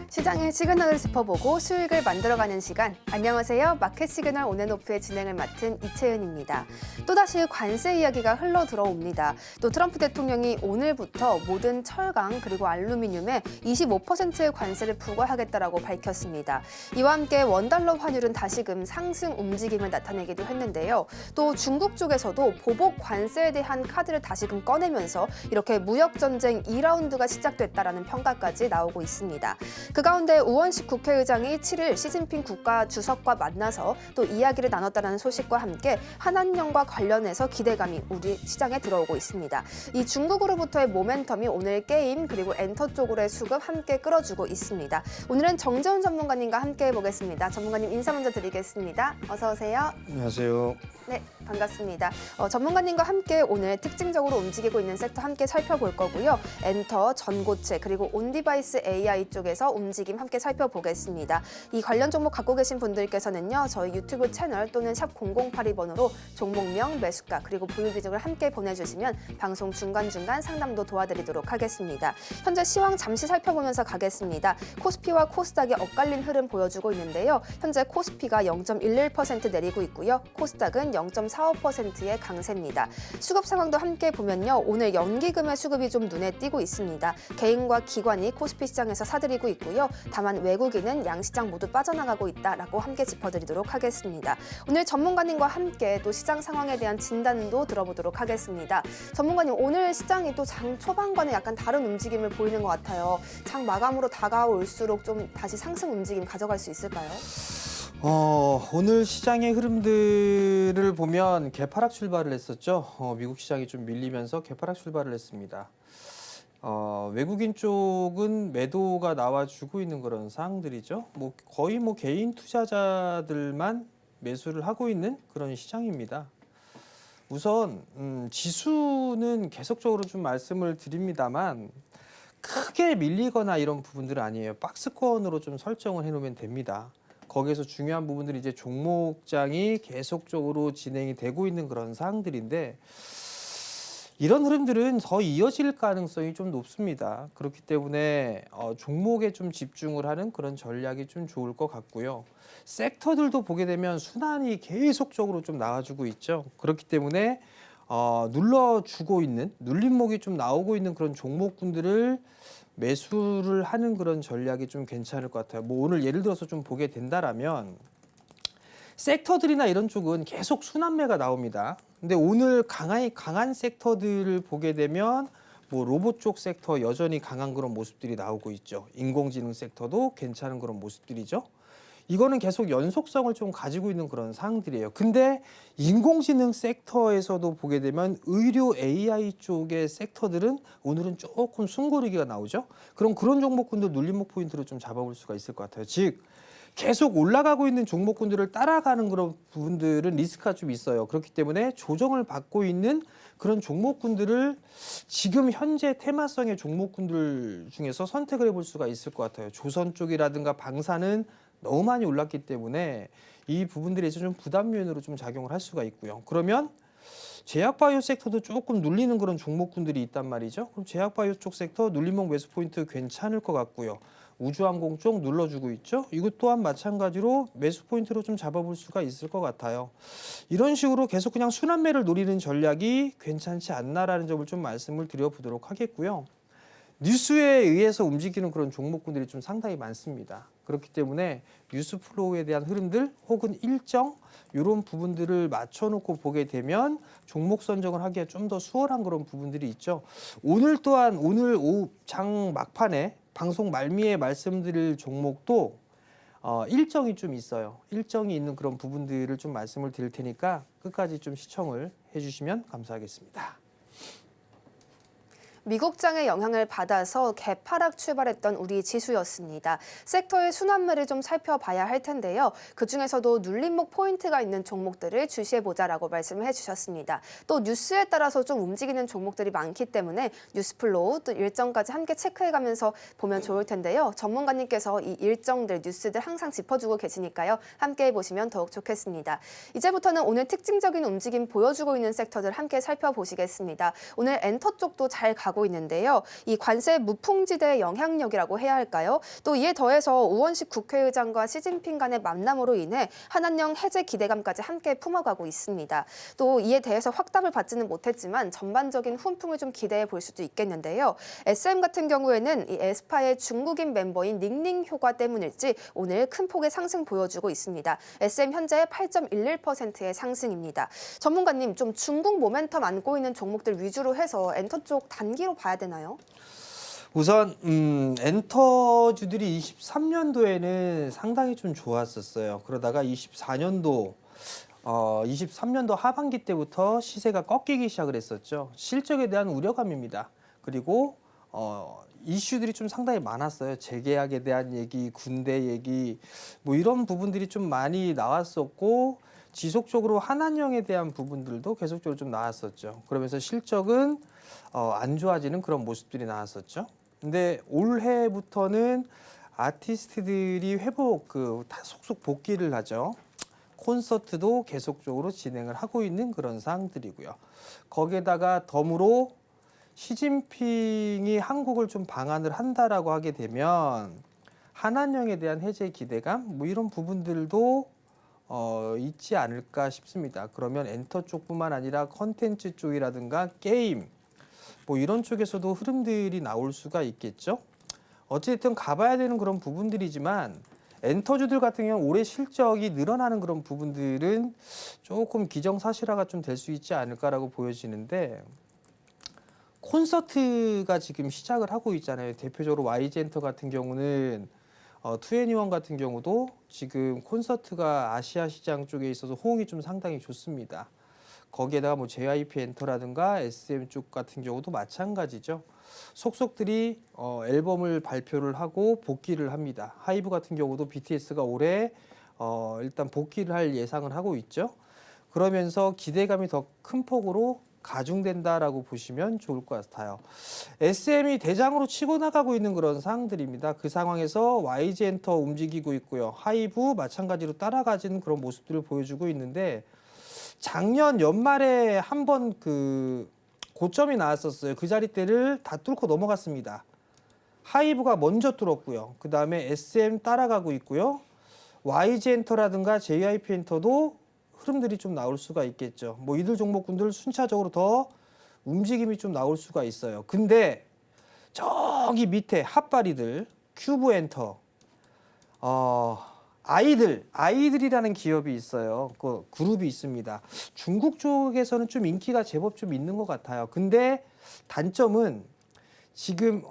시장의 시그널을 짚어보고 수익을 만들어가는 시간. 안녕하세요. 마켓 시그널 온앤오프의 진행을 맡은 이채은입니다. 또다시 관세 이야기가 흘러 들어옵니다. 또 트럼프 대통령이 오늘부터 모든 철강 그리고 알루미늄에 25%의 관세를 부과하겠다라고 밝혔습니다. 이와 함께 원달러 환율은 다시금 상승 움직임을 나타내기도 했는데요. 또 중국 쪽에서도 보복 관세에 대한 카드를 다시금 꺼내면서 이렇게 무역 전쟁 2라운드가 시작됐다라는 평가까지 나오고 있습니다. 그 가운데 우원식 국회의장이 7일 시진핑 국가 주석과 만나서 또 이야기를 나눴다는 소식과 함께 한한령과 관련해서 기대감이 우리 시장에 들어오고 있습니다. 이 중국으로부터의 모멘텀이 오늘 게임 그리고 엔터 쪽으로의 수급 함께 끌어주고 있습니다. 오늘은 정재훈 전문가님과 함께 해보겠습니다. 전문가님 인사 먼저 드리겠습니다. 어서 오세요. 안녕하세요. 네, 반갑습니다. 전문가님과 함께 오늘 특징적으로 움직이고 있는 섹터 함께 살펴볼 거고요. 엔터, 전고체, 그리고 온디바이스 AI 쪽에서 움직임 함께 살펴보겠습니다. 이 관련 종목 갖고 계신 분들께서는요. 저희 유튜브 채널 또는 샵 0082번으로 종목명, 매수가, 그리고 보유 비중을 함께 보내주시면 방송 중간중간 상담도 도와드리도록 하겠습니다. 현재 시황 잠시 살펴보면서 가겠습니다. 코스피와 코스닥이 엇갈린 흐름 보여주고 있는데요. 현재 코스피가 0.11% 내리고 있고요. 코스닥은 0.45%의 강세입니다. 수급 상황도 함께 보면요. 오늘 연기금의 수급이 좀 눈에 띄고 있습니다. 개인과 기관이 코스피 시장에서 사들이고 있고요. 다만 외국인은 양시장 모두 빠져나가고 있다라고 함께 짚어드리도록 하겠습니다. 오늘 전문가님과 함께 또 시장 상황에 대한 진단도 들어보도록 하겠습니다. 전문가님, 오늘 시장이 또 장 초반과는 약간 다른 움직임을 보이는 것 같아요. 장 마감으로 다가올수록 좀 다시 상승 움직임 가져갈 수 있을까요? 오늘 시장의 흐름들을 보면 개파락 출발을 했었죠. 미국 시장이 좀 밀리면서 개파락 출발을 했습니다. 외국인 쪽은 매도가 나와주고 있는 그런 상황들이죠. 거의 개인 투자자들만 매수를 하고 있는 그런 시장입니다. 우선 지수는 계속적으로 좀 말씀을 드립니다만 크게 밀리거나 이런 부분들은 아니에요. 박스권으로 좀 설정을 해놓으면 됩니다. 거기에서 중요한 부분들이 이제 종목장이 계속적으로 진행이 되고 있는 그런 사항들인데 이런 흐름들은 더 이어질 가능성이 좀 높습니다. 그렇기 때문에 종목에 좀 집중을 하는 그런 전략이 좀 좋을 것 같고요. 섹터들도 보게 되면 순환이 계속적으로 좀 나와주고 있죠. 그렇기 때문에 눌러주고 있는 눌림목이 좀 나오고 있는 그런 종목군들을 매수를 하는 그런 전략이 좀 괜찮을 것 같아요. 오늘 예를 들어서 좀 보게 된다라면 섹터들이나 이런 쪽은 계속 순환매가 나옵니다. 근데 오늘 강한 섹터들을 보게 되면 로봇 쪽 섹터 여전히 강한 그런 모습들이 나오고 있죠. 인공지능 섹터도 괜찮은 그런 모습들이죠. 이거는 계속 연속성을 좀 가지고 있는 그런 사항들이에요. 근데 인공지능 섹터에서도 보게 되면 의료 AI 쪽의 섹터들은 오늘은 조금 숨고르기가 나오죠. 그럼 그런 종목군들 눌림목 포인트로 좀 잡아볼 수가 있을 것 같아요. 즉 계속 올라가고 있는 종목군들을 따라가는 그런 부분들은 리스크가 좀 있어요. 그렇기 때문에 조정을 받고 있는 그런 종목군들을 지금 현재 테마성의 종목군들 중에서 선택을 해볼 수가 있을 것 같아요. 조선 쪽이라든가 방사는 너무 많이 올랐기 때문에 이 부분들에 있어서 좀 부담 요인으로 좀 작용을 할 수가 있고요. 그러면 제약바이오 섹터도 조금 눌리는 그런 종목군들이 있단 말이죠. 그럼 제약바이오 쪽 섹터 눌림목 매수 포인트 괜찮을 것 같고요. 우주항공 쪽 눌러주고 있죠. 이것 또한 마찬가지로 매수 포인트로 좀 잡아볼 수가 있을 것 같아요. 이런 식으로 계속 그냥 순환매를 노리는 전략이 괜찮지 않나라는 점을 좀 말씀을 드려보도록 하겠고요. 뉴스에 의해서 움직이는 그런 종목군들이 좀 상당히 많습니다. 그렇기 때문에 뉴스 플로우에 대한 흐름들 혹은 일정 이런 부분들을 맞춰놓고 보게 되면 종목 선정을 하기에 좀 더 수월한 그런 부분들이 있죠. 오늘 또한 오늘 오후 장 막판에 방송 말미에 말씀드릴 종목도 일정이 좀 있어요. 일정이 있는 그런 부분들을 좀 말씀을 드릴 테니까 끝까지 좀 시청을 해주시면 감사하겠습니다. 미국장의 영향을 받아서 개파락 출발했던 우리 지수였습니다. 섹터의 순환매를 좀 살펴봐야 할 텐데요. 그중에서도 눌림목 포인트가 있는 종목들을 주시해보자라고 말씀을 해주셨습니다. 또 뉴스에 따라서 좀 움직이는 종목들이 많기 때문에 뉴스 플로우 또 일정까지 함께 체크해가면서 보면 좋을 텐데요. 전문가님께서 이 일정들, 뉴스들 항상 짚어주고 계시니까요. 함께 보시면 더욱 좋겠습니다. 이제부터는 오늘 특징적인 움직임 보여주고 있는 섹터들 함께 살펴보시겠습니다. 오늘 엔터 쪽도 잘 가고 가고 있는데요. 이 관세 무풍지대의 영향력이라고 해야 할까요? 또 이에 더해서 우원식 국회의장과 시진핑 간의 만남으로 인해 한한령 해제 기대감까지 함께 품어가고 있습니다. 또 이에 대해서 확답을 받지는 못했지만 전반적인 훈풍을 좀 기대해 볼 수도 있겠는데요. SM 같은 경우에는 이 에스파의 중국인 멤버인 닝닝 효과 때문일지 오늘 큰 폭의 상승 보여주고 있습니다. SM 현재 8.11%의 상승입니다. 전문가님, 좀 중국 모멘텀 안고 있는 종목들 위주로 해서 엔터 쪽 단기로 봐야 되나요? 우선 엔터주들이 23년도에는 상당히 좀 좋았었어요. 그러다가 23년도 하반기 때부터 시세가 꺾이기 시작을 했었죠. 실적에 대한 우려감입니다. 그리고 이슈들이 좀 상당히 많았어요. 재계약에 대한 얘기, 군대 얘기, 뭐 이런 부분들이 좀 많이 나왔었고, 지속적으로 한한령에 대한 부분들도 계속적으로 좀 나왔었죠. 그러면서 실적은 안 좋아지는 그런 모습들이 나왔었죠. 근데 올해부터는 아티스트들이 다 속속 복귀를 하죠. 콘서트도 계속적으로 진행을 하고 있는 그런 상황들이고요. 거기에다가 덤으로 시진핑이 한국을 좀 방한을 한다라고 하게 되면 한한령에 대한 해제 기대감 뭐 이런 부분들도 있지 않을까 싶습니다. 그러면 엔터 쪽뿐만 아니라 컨텐츠 쪽이라든가 게임 뭐 이런 쪽에서도 흐름들이 나올 수가 있겠죠. 어쨌든 가봐야 되는 그런 부분들이지만 엔터주들 같은 경우 올해 실적이 늘어나는 그런 부분들은 조금 기정사실화가 좀 될 수 있지 않을까라고 보여지는데, 콘서트가 지금 시작을 하고 있잖아요. 대표적으로 YG엔터 같은 경우는 투애니원 같은 경우도 지금 콘서트가 아시아 시장 쪽에 있어서 호응이 좀 상당히 좋습니다. 거기에다가 뭐 JYP 엔터라든가 SM 쪽 같은 경우도 마찬가지죠. 속속들이 앨범을 발표를 하고 복귀를 합니다. 하이브 같은 경우도 BTS가 올해 일단 복귀를 할 예상을 하고 있죠. 그러면서 기대감이 더 큰 폭으로 가중된다라고 보시면 좋을 것 같아요. SM이 대장으로 치고 나가고 있는 그런 상황들입니다. 그 상황에서 YG엔터 움직이고 있고요. 하이브 마찬가지로 따라가지는 그런 모습들을 보여주고 있는데, 작년 연말에 한번 그 고점이 나왔었어요. 그 자리대를 다 뚫고 넘어갔습니다. 하이브가 먼저 뚫었고요. 그 다음에 SM 따라가고 있고요. YG엔터라든가 JYP엔터도 흐름들이 좀 나올 수가 있겠죠. 뭐 이들 종목군들 순차적으로 더 움직임이 좀 나올 수가 있어요. 근데 저기 밑에 핫바리들, 큐브엔터, 아이들이라는 기업이 있어요. 그 그룹이 있습니다. 중국 쪽에서는 좀 인기가 제법 좀 있는 것 같아요. 근데 단점은 지금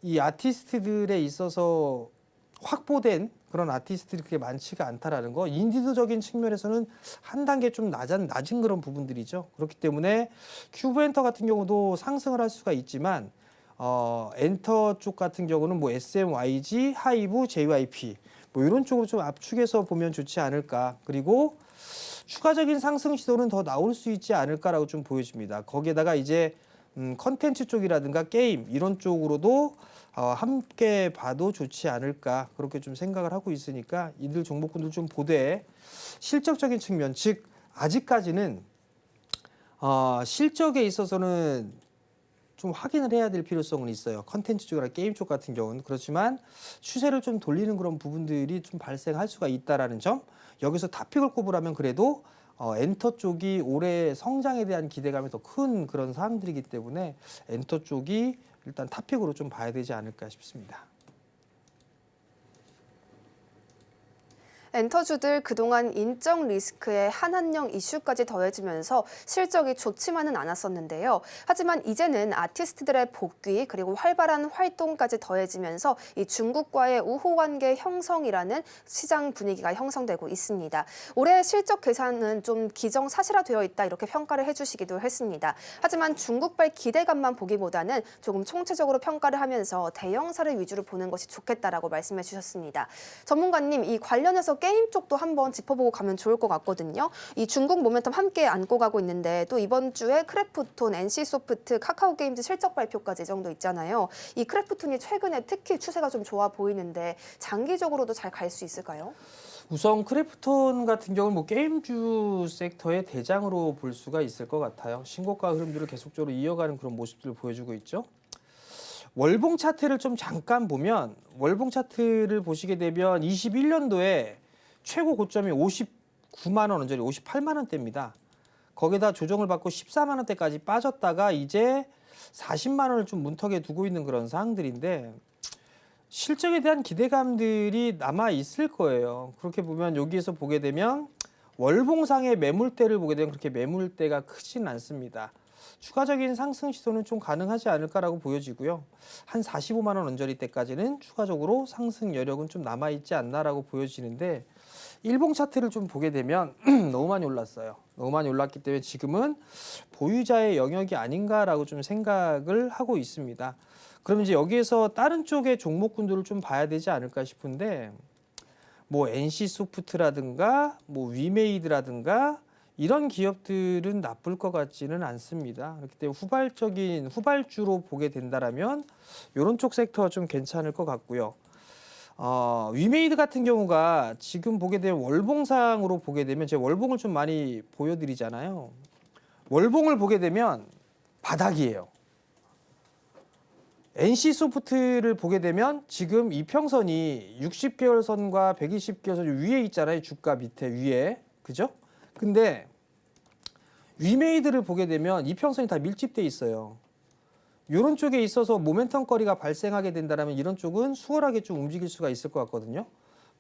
이 아티스트들에 있어서 확보된 그런 아티스트들이 그렇게 많지가 않다라는 거, 인디도적인 측면에서는 한 단계 좀 낮은 그런 부분들이죠. 그렇기 때문에 큐브엔터 같은 경우도 상승을 할 수가 있지만 엔터 쪽 같은 경우는 뭐 SMYG, 하이브, JYP 뭐 이런 쪽으로 좀 압축해서 보면 좋지 않을까. 그리고 추가적인 상승 시도는 더 나올 수 있지 않을까라고 좀 보여집니다. 거기에다가 이제 컨텐츠 쪽이라든가 게임 이런 쪽으로도 함께 봐도 좋지 않을까 그렇게 좀 생각을 하고 있으니까 이들 종목군들 좀 보되, 실적적인 측면, 즉 아직까지는 실적에 있어서는 좀 확인을 해야 될 필요성은 있어요. 컨텐츠 쪽이나 게임 쪽 같은 경우는. 그렇지만 추세를 좀 돌리는 그런 부분들이 좀 발생할 수가 있다라는 점, 여기서 탑픽을 꼽으라면 그래도 엔터 쪽이 올해 성장에 대한 기대감이 더 큰 그런 사항들이기 때문에 엔터 쪽이 일단 탑픽으로 좀 봐야 되지 않을까 싶습니다. 엔터주들 그동안 인적 리스크에 한한령 이슈까지 더해지면서 실적이 좋지만은 않았었는데요. 하지만 이제는 아티스트들의 복귀 그리고 활발한 활동까지 더해지면서 이 중국과의 우호관계 형성이라는 시장 분위기가 형성되고 있습니다. 올해 실적 계산은 좀 기정사실화되어 있다 이렇게 평가를 해주시기도 했습니다. 하지만 중국발 기대감만 보기보다는 조금 총체적으로 평가를 하면서 대형사를 위주로 보는 것이 좋겠다라고 말씀해 주셨습니다. 전문가님, 이 관련해서 게임 쪽도 한번 짚어보고 가면 좋을 것 같거든요. 이 중국 모멘텀 함께 안고 가고 있는데 또 이번 주에 크래프톤, NC소프트, 카카오게임즈 실적 발표까지 예정도 있잖아요. 이 크래프톤이 최근에 특히 추세가 좀 좋아 보이는데 장기적으로도 잘 갈 수 있을까요? 우선 크래프톤 같은 경우는 뭐 게임주 섹터의 대장으로 볼 수가 있을 것 같아요. 신고가 흐름들을 계속적으로 이어가는 그런 모습들을 보여주고 있죠. 월봉 차트를 좀 잠깐 보면 월봉 차트를 보시게 되면 21년도에 최고 고점이 59만 원 언저리 58만 원대입니다. 거기다 조정을 받고 14만 원대까지 빠졌다가 이제 40만 원을 좀 문턱에 두고 있는 그런 상황들인데 실적에 대한 기대감들이 남아 있을 거예요. 그렇게 보면 여기에서 보게 되면 월봉상의 매물대를 보게 되면 그렇게 매물대가 크진 않습니다. 추가적인 상승 시도는 좀 가능하지 않을까라고 보여지고요. 한 45만 원 언저리대까지는 추가적으로 상승 여력은 좀 남아 있지 않나라고 보여지는데 일봉 차트를 좀 보게 되면 너무 많이 올랐어요. 너무 많이 올랐기 때문에 지금은 보유자의 영역이 아닌가라고 좀 생각을 하고 있습니다. 그러면 이제 여기에서 다른 쪽의 종목군들을 좀 봐야 되지 않을까 싶은데 뭐 NC소프트라든가 뭐 위메이드라든가 이런 기업들은 나쁠 것 같지는 않습니다. 그렇기 때문에 후발적인 후발주로 보게 된다라면 이런 쪽 섹터가 좀 괜찮을 것 같고요. 위메이드 같은 경우가 지금 보게 되면 월봉상으로 보게 되면 제가 월봉을 좀 많이 보여드리잖아요. 월봉을 보게 되면 바닥이에요. NC소프트를 보게 되면 지금 이평선이 60개월 선과 120개월 선 위에 있잖아요. 주가 밑에 위에. 그죠? 근데 위메이드를 보게 되면 이평선이 다 밀집돼 있어요. 이런 쪽에 있어서 모멘텀 거리가 발생하게 된다면 이런 쪽은 수월하게 좀 움직일 수가 있을 것 같거든요.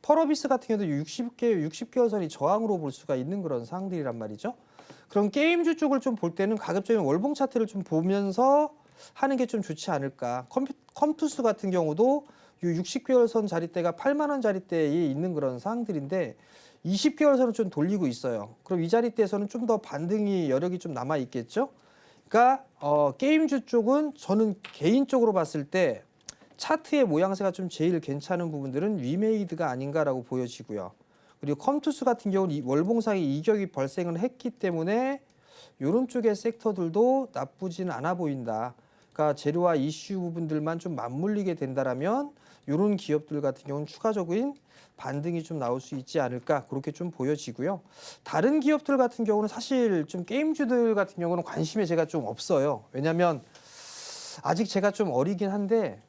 펄어비스 같은 경우도 60개월 선이 저항으로 볼 수가 있는 그런 상황들이란 말이죠. 그럼 게임주 쪽을 좀 볼 때는 가급적이면 월봉 차트를 좀 보면서 하는 게 좀 좋지 않을까. 컴투스 같은 경우도 이 60개월 선 자리대가 8만 원 자리대에 있는 그런 상황들인데 20개월 선을 좀 돌리고 있어요. 그럼 이 자리대에서는 좀 더 반등이 여력이 좀 남아 있겠죠. 그러니까 게임주 쪽은 저는 개인적으로 봤을 때 차트의 모양새가 좀 제일 괜찮은 부분들은 위메이드가 아닌가라고 보여지고요. 그리고 컴투스 같은 경우는 월봉상의 이격이 발생을 했기 때문에 이런 쪽의 섹터들도 나쁘지는 않아 보인다. 그러니까 재료와 이슈 부분들만 좀 맞물리게 된다라면 이런 기업들 같은 경우는 추가적인 반등이 좀 나올 수 있지 않을까 그렇게 좀 보여지고요. 다른 기업들 같은 경우는 사실 좀 게임주들 같은 경우는 관심이 제가 좀 없어요. 왜냐하면 아직 제가 좀 어리긴 한데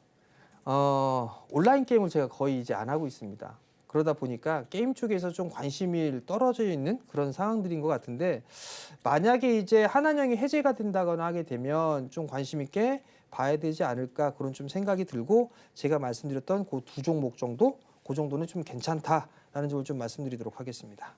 온라인 게임을 제가 거의 이제 안 하고 있습니다. 그러다 보니까 게임 쪽에서 좀 관심이 떨어져 있는 그런 상황들인 것 같은데 만약에 이제 한한령이 해제가 된다거나 하게 되면 좀 관심 있게 봐야 되지 않을까 그런 좀 생각이 들고 제가 말씀드렸던 그 두 종목 정도 그 정도는 좀 괜찮다라는 점을 좀 말씀드리도록 하겠습니다.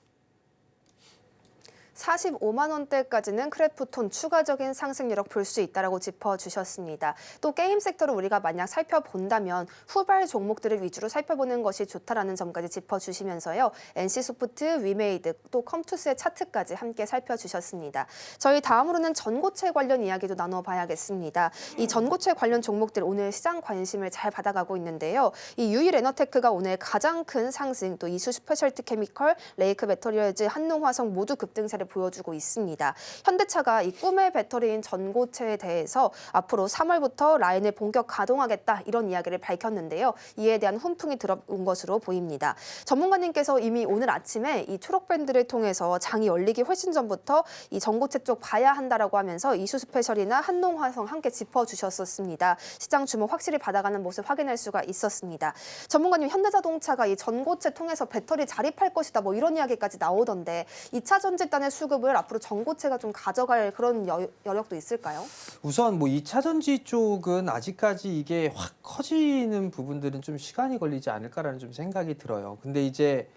45만 원대까지는 크래프톤 추가적인 상승 여력 볼 수 있다라고 짚어주셨습니다. 또 게임 섹터를 우리가 만약 살펴본다면 후발 종목들을 위주로 살펴보는 것이 좋다라는 점까지 짚어주시면서요. NC소프트, 위메이드, 또 컴투스의 차트까지 함께 살펴주셨습니다. 저희 다음으로는 전고체 관련 이야기도 나눠봐야겠습니다. 이 전고체 관련 종목들 오늘 시장 관심을 잘 받아가고 있는데요. 이 유일에너테크가 오늘 가장 큰 상승, 또 이수 스페셜티 케미컬, 레이크 배터리얼즈, 한농화성 모두 급등세를 보여주고 있습니다. 현대차가 이 꿈의 배터리인 전고체에 대해서 앞으로 3월부터 라인을 본격 가동하겠다 이런 이야기를 밝혔는데요. 이에 대한 훈풍이 들어온 것으로 보입니다. 전문가님께서 이미 오늘 아침에 이 초록밴드를 통해서 장이 열리기 훨씬 전부터 이 전고체 쪽 봐야 한다라고 하면서 이수스페셜이나 한농화성 함께 짚어주셨었습니다. 시장 주목 확실히 받아가는 모습 확인할 수가 있었습니다. 전문가님 현대자동차가 이 전고체 통해서 배터리 자립할 것이다 뭐 이런 이야기까지 나오던데 2차 전지단의 수급을 앞으로 전고체가 좀 가져갈 그런 여력도 있을까요? 우선 뭐 2차 전지 쪽은 아직까지 이게 확 커지는 부분들은 좀 시간이 걸리지 않을까라는 좀 생각이 들어요. 근데 이제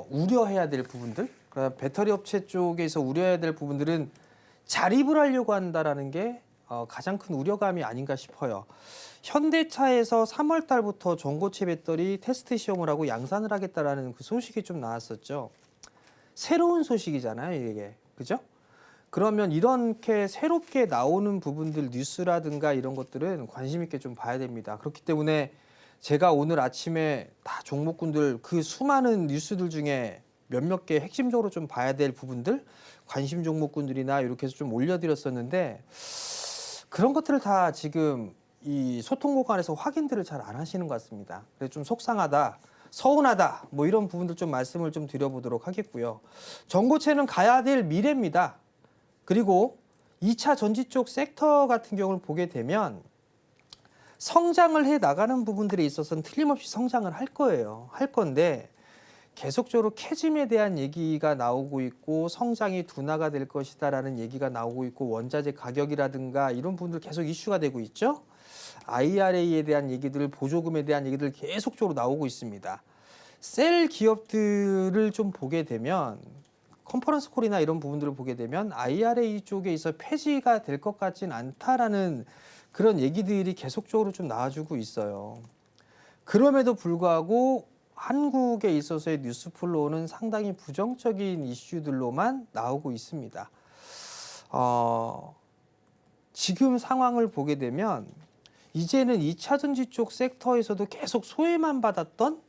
우려해야 될 부분들, 그러니까 배터리 업체 쪽에서 우려해야 될 부분들은 자립을 하려고 한다라는 게 가장 큰 우려감이 아닌가 싶어요. 현대차에서 3월 달부터 전고체 배터리 테스트 시험을 하고 양산을 하겠다라는 그 소식이 좀 나왔었죠. 새로운 소식이잖아요, 이게. 그죠? 그러면 이렇게 새롭게 나오는 부분들 뉴스라든가 이런 것들은 관심 있게 좀 봐야 됩니다. 그렇기 때문에 제가 오늘 아침에 다 종목군들 그 수많은 뉴스들 중에 몇몇 개 핵심적으로 좀 봐야 될 부분들 관심 종목군들이나 이렇게 해서 좀 올려드렸었는데 그런 것들을 다 지금 이 소통 공간에서 확인들을 잘 안 하시는 것 같습니다. 그래서 좀 속상하다. 서운하다 뭐 이런 부분들 좀 말씀을 좀 드려보도록 하겠고요. 전고체는 가야 될 미래입니다. 그리고 2차 전지 쪽 섹터 같은 경우를 보게 되면 성장을 해 나가는 부분들에 있어서는 틀림없이 성장을 할 거예요. 할 건데 계속적으로 캐즘에 대한 얘기가 나오고 있고 성장이 둔화가 될 것이다라는 얘기가 나오고 있고 원자재 가격이라든가 이런 부분들 계속 이슈가 되고 있죠. IRA에 대한 얘기들, 보조금에 대한 얘기들 계속적으로 나오고 있습니다. 셀 기업들을 좀 보게 되면 컨퍼런스 콜이나 이런 부분들을 보게 되면 IRA 쪽에 있어 폐지가 될 것 같진 않다라는 그런 얘기들이 계속적으로 좀 나와주고 있어요. 그럼에도 불구하고 한국에 있어서의 뉴스 플로우는 상당히 부정적인 이슈들로만 나오고 있습니다. 지금 상황을 보게 되면 이제는 2차 전지 쪽 섹터에서도 계속 소외만 받았던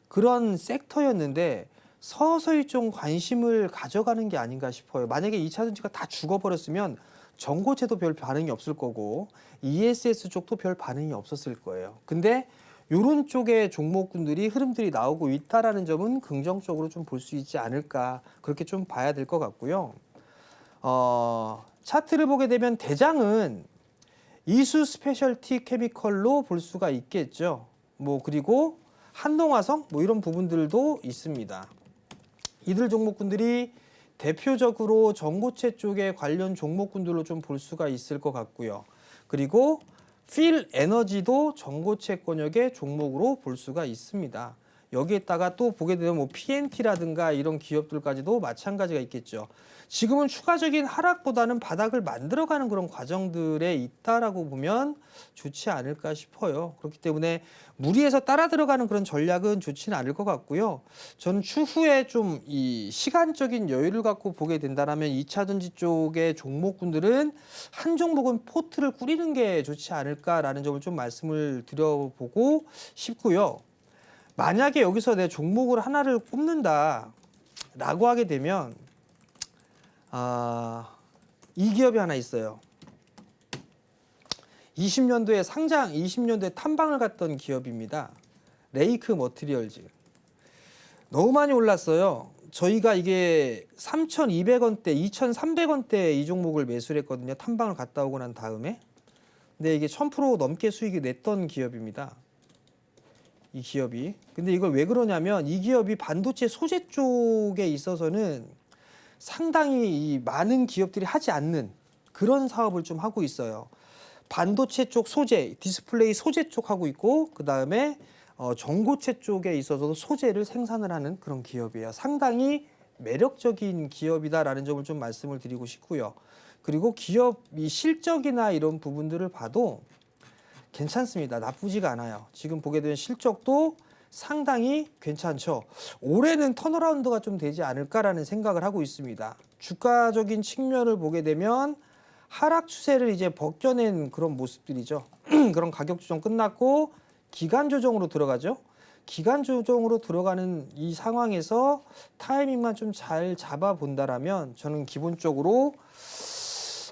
그런 섹터였는데 서서히 좀 관심을 가져가는 게 아닌가 싶어요. 만약에 2차 전지가 다 죽어버렸으면 전고체도 별 반응이 없을 거고 ESS 쪽도 별 반응이 없었을 거예요. 근데 이런 쪽의 종목군들이 흐름들이 나오고 있다라는 점은 긍정적으로 좀 볼 수 있지 않을까 그렇게 좀 봐야 될 것 같고요. 차트를 보게 되면 대장은 이수 스페셜티 케미컬로 볼 수가 있겠죠. 뭐 그리고 한동화성 뭐 이런 부분들도 있습니다. 이들 종목군들이 대표적으로 전고체 쪽에 관련 종목군들로 좀 볼 수가 있을 것 같고요. 그리고 필 에너지도 전고체권역의 종목으로 볼 수가 있습니다. 여기에다가 또 보게 되면 뭐 PNT라든가 이런 기업들까지도 마찬가지가 있겠죠. 지금은 추가적인 하락보다는 바닥을 만들어가는 그런 과정들에 있다라고 보면 좋지 않을까 싶어요. 그렇기 때문에 무리해서 따라 들어가는 그런 전략은 좋지는 않을 것 같고요. 저는 추후에 좀 이 시간적인 여유를 갖고 보게 된다면 2차 전지 쪽의 종목군들은 한 종목은 포트를 꾸리는 게 좋지 않을까라는 점을 좀 말씀을 드려보고 싶고요. 만약에 여기서 내 종목을 하나를 꼽는다라고 하게 되면 이 기업이 하나 있어요. 20년도에 상장, 20년도에 탐방을 갔던 기업입니다. 레이크 머티리얼즈. 너무 많이 올랐어요. 저희가 이게 3,200원대, 2,300원대 이 종목을 매수를 했거든요. 탐방을 갔다 오고 난 다음에. 근데 이게 1000% 넘게 수익이 냈던 기업입니다. 이 기업이. 근데 이걸 왜 그러냐면 이 기업이 반도체 소재 쪽에 있어서는 상당히 많은 기업들이 하지 않는 그런 사업을 좀 하고 있어요. 반도체 쪽 소재, 디스플레이 소재 쪽 하고 있고 그 다음에 전고체 쪽에 있어서도 소재를 생산을 하는 그런 기업이에요. 상당히 매력적인 기업이다라는 점을 좀 말씀을 드리고 싶고요. 그리고 기업이 실적이나 이런 부분들을 봐도 괜찮습니다. 나쁘지가 않아요. 지금 보게 되면 실적도 상당히 괜찮죠. 올해는 턴어라운드가 좀 되지 않을까라는 생각을 하고 있습니다. 주가적인 측면을 보게 되면 하락 추세를 이제 벗겨낸 그런 모습들이죠. 그런 가격 조정 끝났고 기간 조정으로 들어가죠. 기간 조정으로 들어가는 이 상황에서 타이밍만 좀 잘 잡아 본다라면 저는 기본적으로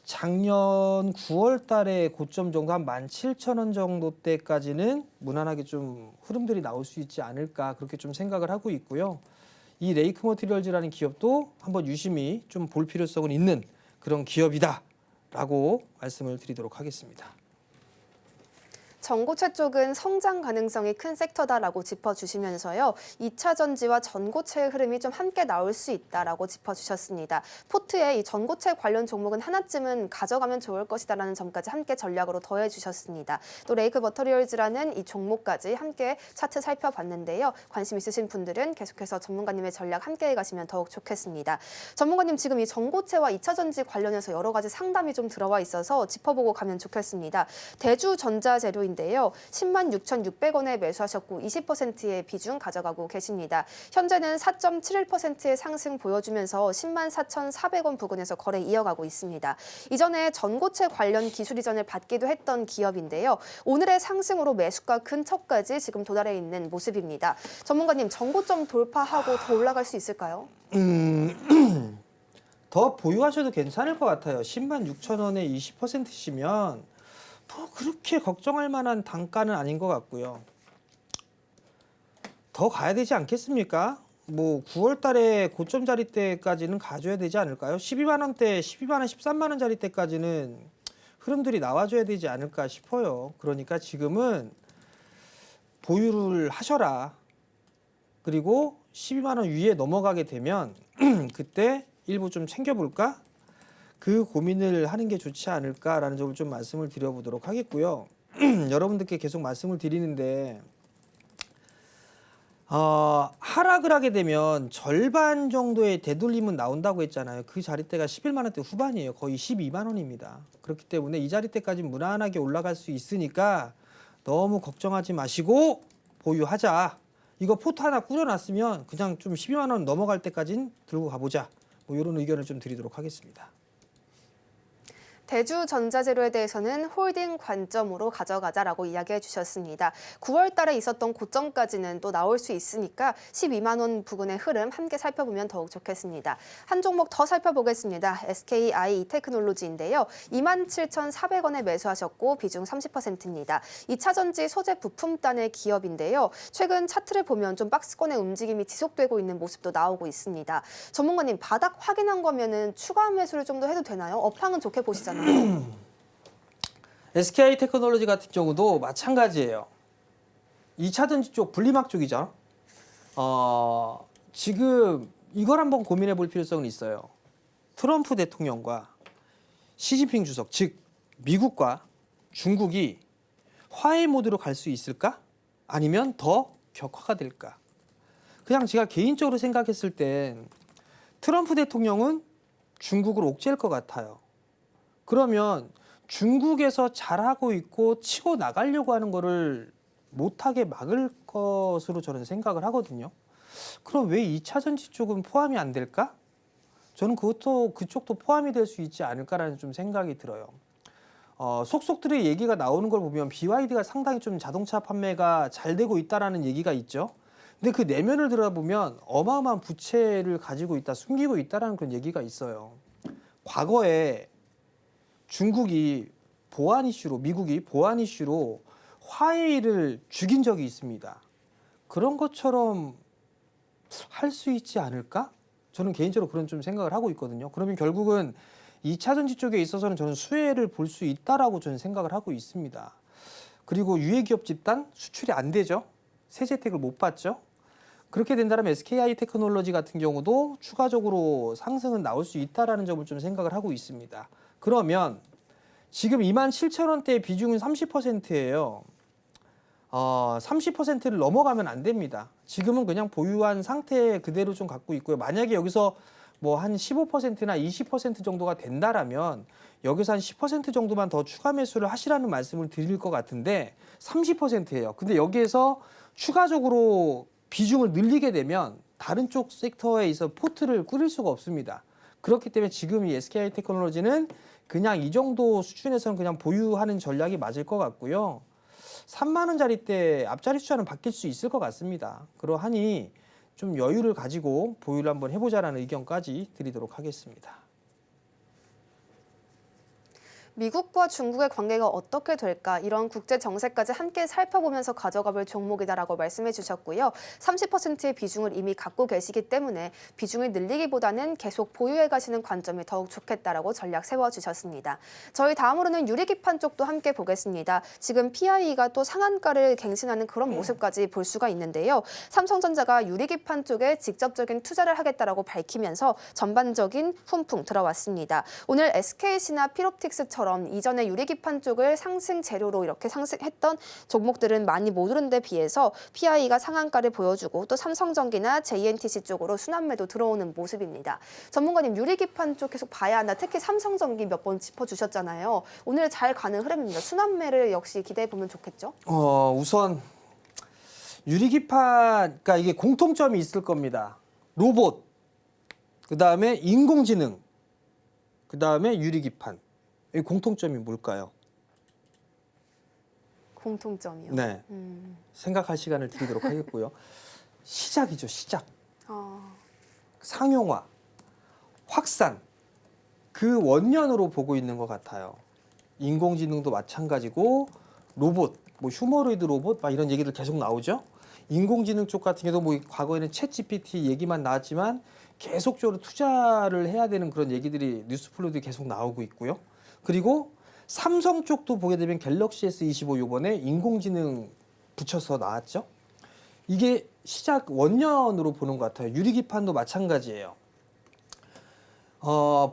작년 9월 달에 고점 정도 한 17,000원 정도 때까지는 무난하게 좀 흐름들이 나올 수 있지 않을까 그렇게 좀 생각을 하고 있고요. 이 레이크 머티리얼즈라는 기업도 한번 유심히 좀 볼 필요성은 있는 그런 기업이다라고 말씀을 드리도록 하겠습니다. 전고체 쪽은 성장 가능성이 큰 섹터다라고 짚어주시면서요. 2차 전지와 전고체의 흐름이 좀 함께 나올 수 있다라고 짚어주셨습니다. 포트에 이 전고체 관련 종목은 하나쯤은 가져가면 좋을 것이다라는 점까지 함께 전략으로 더해주셨습니다. 또 레이크 머터리얼즈라는 이 종목까지 함께 차트 살펴봤는데요. 관심 있으신 분들은 계속해서 전문가님의 전략 함께 가시면 더욱 좋겠습니다. 전문가님 지금 이 전고체와 2차 전지 관련해서 여러 가지 상담이 좀 들어와 있어서 짚어보고 가면 좋겠습니다. 대주전자재료인 인데요. 106,600원에 매수하셨고 20%의 비중 가져가고 계십니다. 현재는 4.71%의 상승 보여주면서 104,400원 부근에서 거래 이어가고 있습니다. 이전에 전고체 관련 기술 이전을 받기도 했던 기업인데요. 오늘의 상승으로 매수가 근처까지 지금 도달해 있는 모습입니다. 전문가님, 전고점 돌파하고 더 올라갈 수 있을까요? 더 보유하셔도 괜찮을 것 같아요. 106,000원에 20%시면 뭐 그렇게 걱정할 만한 단가는 아닌 것 같고요. 더 가야 되지 않겠습니까? 뭐 9월 달에 고점 자리 때까지는 가져야 되지 않을까요? 12만 원대, 12만 원, 13만 원 자리 때까지는 흐름들이 나와줘야 되지 않을까 싶어요. 그러니까 지금은 보유를 하셔라. 그리고 12만 원 위에 넘어가게 되면 그때 일부 좀 챙겨볼까? 그 고민을 하는 게 좋지 않을까라는 점을 좀 말씀을 드려보도록 하겠고요. 여러분들께 계속 말씀을 드리는데 하락을 하게 되면 절반 정도의 되돌림은 나온다고 했잖아요. 그 자리대가 11만 원대 후반이에요. 거의 12만 원입니다. 그렇기 때문에 이 자리대까지 무난하게 올라갈 수 있으니까 너무 걱정하지 마시고 보유하자. 이거 포트 하나 꾸려놨으면 그냥 좀 12만 원 넘어갈 때까지는 들고 가보자. 뭐 이런 의견을 좀 드리도록 하겠습니다. 대주전자재료에 대해서는 홀딩 관점으로 가져가자라고 이야기해 주셨습니다. 9월 달에 있었던 고점까지는 또 나올 수 있으니까 12만 원 부근의 흐름 함께 살펴보면 더욱 좋겠습니다. 한 종목 더 살펴보겠습니다. SKI 테크놀로지인데요. 27,400원에 매수하셨고 비중 30%입니다. 2차전지 소재 부품단의 기업인데요. 최근 차트를 보면 좀 박스권의 움직임이 지속되고 있는 모습도 나오고 있습니다. 전문가님, 바닥 확인한 거면은 추가 매수를 좀 더 해도 되나요? 업황은 좋게 보시잖아요. SKI 테크놀로지 같은 경우도 마찬가지예요. 2차전지 쪽 분리막 쪽이죠. 지금 이걸 한번 고민해 볼 필요성은 있어요. 트럼프 대통령과 시진핑 주석, 즉 미국과 중국이 화해 모드로 갈 수 있을까? 아니면 더 격화가 될까? 그냥 제가 개인적으로 생각했을 땐 트럼프 대통령은 중국을 옥죄할 것 같아요. 그러면 중국에서 잘하고 있고 치고 나가려고 하는 거를 못하게 막을 것으로 저는 생각을 하거든요. 그럼 왜 2차전지 쪽은 포함이 안 될까? 저는 그쪽도 포함이 될 수 있지 않을까라는 좀 생각이 들어요. 속속들의 얘기가 나오는 걸 보면 BYD가 상당히 좀 자동차 판매가 잘 되고 있다라는 얘기가 있죠. 근데 그 내면을 들어보면 어마어마한 부채를 가지고 있다, 숨기고 있다라는 그런 얘기가 있어요. 과거에 중국이 보안 이슈로, 미국이 보안 이슈로 화웨이를 죽인 적이 있습니다. 그런 것처럼 할 수 있지 않을까? 저는 개인적으로 그런 좀 생각을 하고 있거든요. 그러면 결국은 2차전지 쪽에 있어서는 저는 수혜를 볼 수 있다라고 저는 생각을 하고 있습니다. 그리고 유해기업 집단 수출이 안 되죠. 세제 혜택을 못 받죠. 그렇게 된다면 SKI 테크놀로지 같은 경우도 추가적으로 상승은 나올 수 있다라는 점을 좀 생각을 하고 있습니다. 그러면 지금 27,000원대의 비중은 30%예요. 30%를 넘어가면 안 됩니다. 지금은 그냥 보유한 상태 그대로 좀 갖고 있고요. 만약에 여기서 뭐 한 15%나 20% 정도가 된다라면 여기서 한 10% 정도만 더 추가 매수를 하시라는 말씀을 드릴 것 같은데 30%예요. 근데 여기에서 추가적으로 비중을 늘리게 되면 다른 쪽 섹터에 있어 포트를 꾸릴 수가 없습니다. 그렇기 때문에 지금 이 SKI 테크놀로지는 그냥 이 정도 수준에서는 그냥 보유하는 전략이 맞을 것 같고요. 3만 원짜리 때 앞자리 숫자는 바뀔 수 있을 것 같습니다. 그러하니 좀 여유를 가지고 보유를 한번 해보자라는 의견까지 드리도록 하겠습니다. 미국과 중국의 관계가 어떻게 될까, 이런 국제 정세까지 함께 살펴보면서 가져가 볼 종목이다라고 말씀해 주셨고요. 30%의 비중을 이미 갖고 계시기 때문에 비중을 늘리기보다는 계속 보유해 가시는 관점이 더욱 좋겠다라고 전략 세워주셨습니다. 저희 다음으로는 유리기판 쪽도 함께 보겠습니다. 지금 PI가 또 상한가를 갱신하는 그런 모습까지 볼 수가 있는데요. 삼성전자가 유리기판 쪽에 직접적인 투자를 하겠다라고 밝히면서 전반적인 훈풍 들어왔습니다. 오늘 SKC나 피롭틱스처럼 이전에 유리기판 쪽을 상승 재료로 이렇게 상승했던 종목들은 많이 못 오른 데 비해서 PI가 상한가를 보여주고 또 삼성전기나 JNTC 쪽으로 순환매도 들어오는 모습입니다. 전문가님, 유리기판 쪽 계속 봐야 한다. 특히 삼성전기 몇 번 짚어주셨잖아요. 오늘 잘 가는 흐름입니다. 순환매를 역시 기대해 보면 좋겠죠? 우선 유리기판, 그러니까 이게 공통점이 있을 겁니다. 로봇, 그 다음에 인공지능, 그 다음에 유리기판. 이 공통점이 뭘까요? 공통점이요. 네, 생각할 시간을 드리도록 하겠고요. 시작이죠, 시작. 상용화, 확산, 그 원년으로 보고 있는 것 같아요. 인공지능도 마찬가지고 로봇, 뭐 휴머노이드 로봇 막 이런 얘기들 계속 나오죠. 인공지능 쪽 같은 경우도 뭐 과거에는 챗 GPT 얘기만 나왔지만 계속적으로 투자를 해야 되는 그런 얘기들이 뉴스플로도 계속 나오고 있고요. 그리고 삼성 쪽도 보게 되면 갤럭시 S25 요번에 인공지능 붙여서 나왔죠. 이게 시작 원년으로 보는 것 같아요. 유리기판도 마찬가지예요.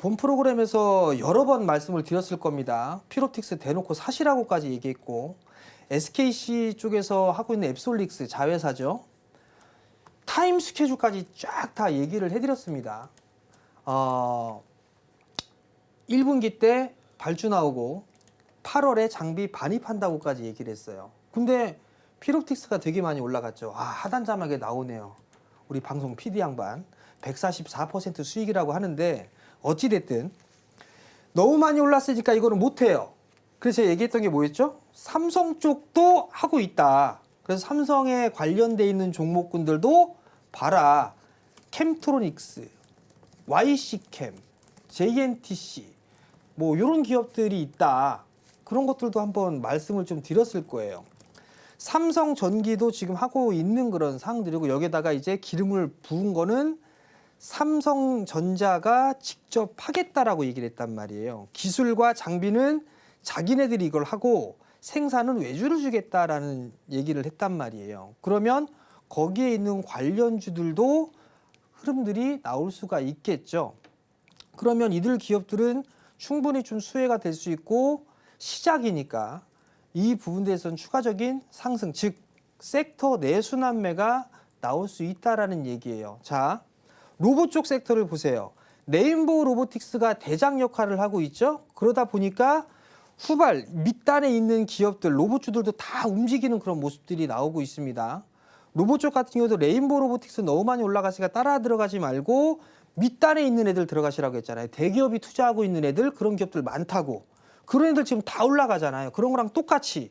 본 프로그램에서 여러 번 말씀을 드렸을 겁니다. 피롭틱스 대놓고 사시라고까지 얘기했고 SKC 쪽에서 하고 있는 앱솔릭스 자회사죠. 타임 스케줄까지 쫙 다 얘기를 해드렸습니다. 1분기 때 발주 나오고 8월에 장비 반입한다고까지 얘기를 했어요. 근데 피롭틱스가 되게 많이 올라갔죠. 하단 자막에 나오네요. 우리 방송 PD 양반 144% 수익이라고 하는데 어찌됐든 너무 많이 올랐으니까 이거는 못해요. 그래서 제가 얘기했던 게 뭐였죠? 삼성 쪽도 하고 있다. 그래서 삼성에 관련돼 있는 종목군들도 봐라. 캠트로닉스, YC캠, JNTC 뭐 이런 기업들이 있다. 그런 것들도 한번 말씀을 좀 드렸을 거예요. 삼성전기도 지금 하고 있는 그런 상황들이고 여기다가 이제 기름을 부은 거는 삼성전자가 직접 하겠다라고 얘기를 했단 말이에요. 기술과 장비는 자기네들이 이걸 하고 생산은 외주를 주겠다라는 얘기를 했단 말이에요. 그러면 거기에 있는 관련주들도 흐름들이 나올 수가 있겠죠. 그러면 이들 기업들은 충분히 좀 수혜가 될 수 있고 시작이니까 이 부분에 대해서는 추가적인 상승, 즉 섹터 내순환매가 나올 수 있다라는 얘기예요. 자, 로봇 쪽 섹터를 보세요. 레인보우 로보틱스가 대장 역할을 하고 있죠. 그러다 보니까 후발 밑단에 있는 기업들, 로봇주들도 다 움직이는 그런 모습들이 나오고 있습니다. 로봇 쪽 같은 경우도 레인보우 로보틱스 너무 많이 올라가시니까 따라 들어가지 말고 밑단에 있는 애들 들어가시라고 했잖아요. 대기업이 투자하고 있는 애들, 그런 기업들 많다고. 그런 애들 지금 다 올라가잖아요. 그런 거랑 똑같이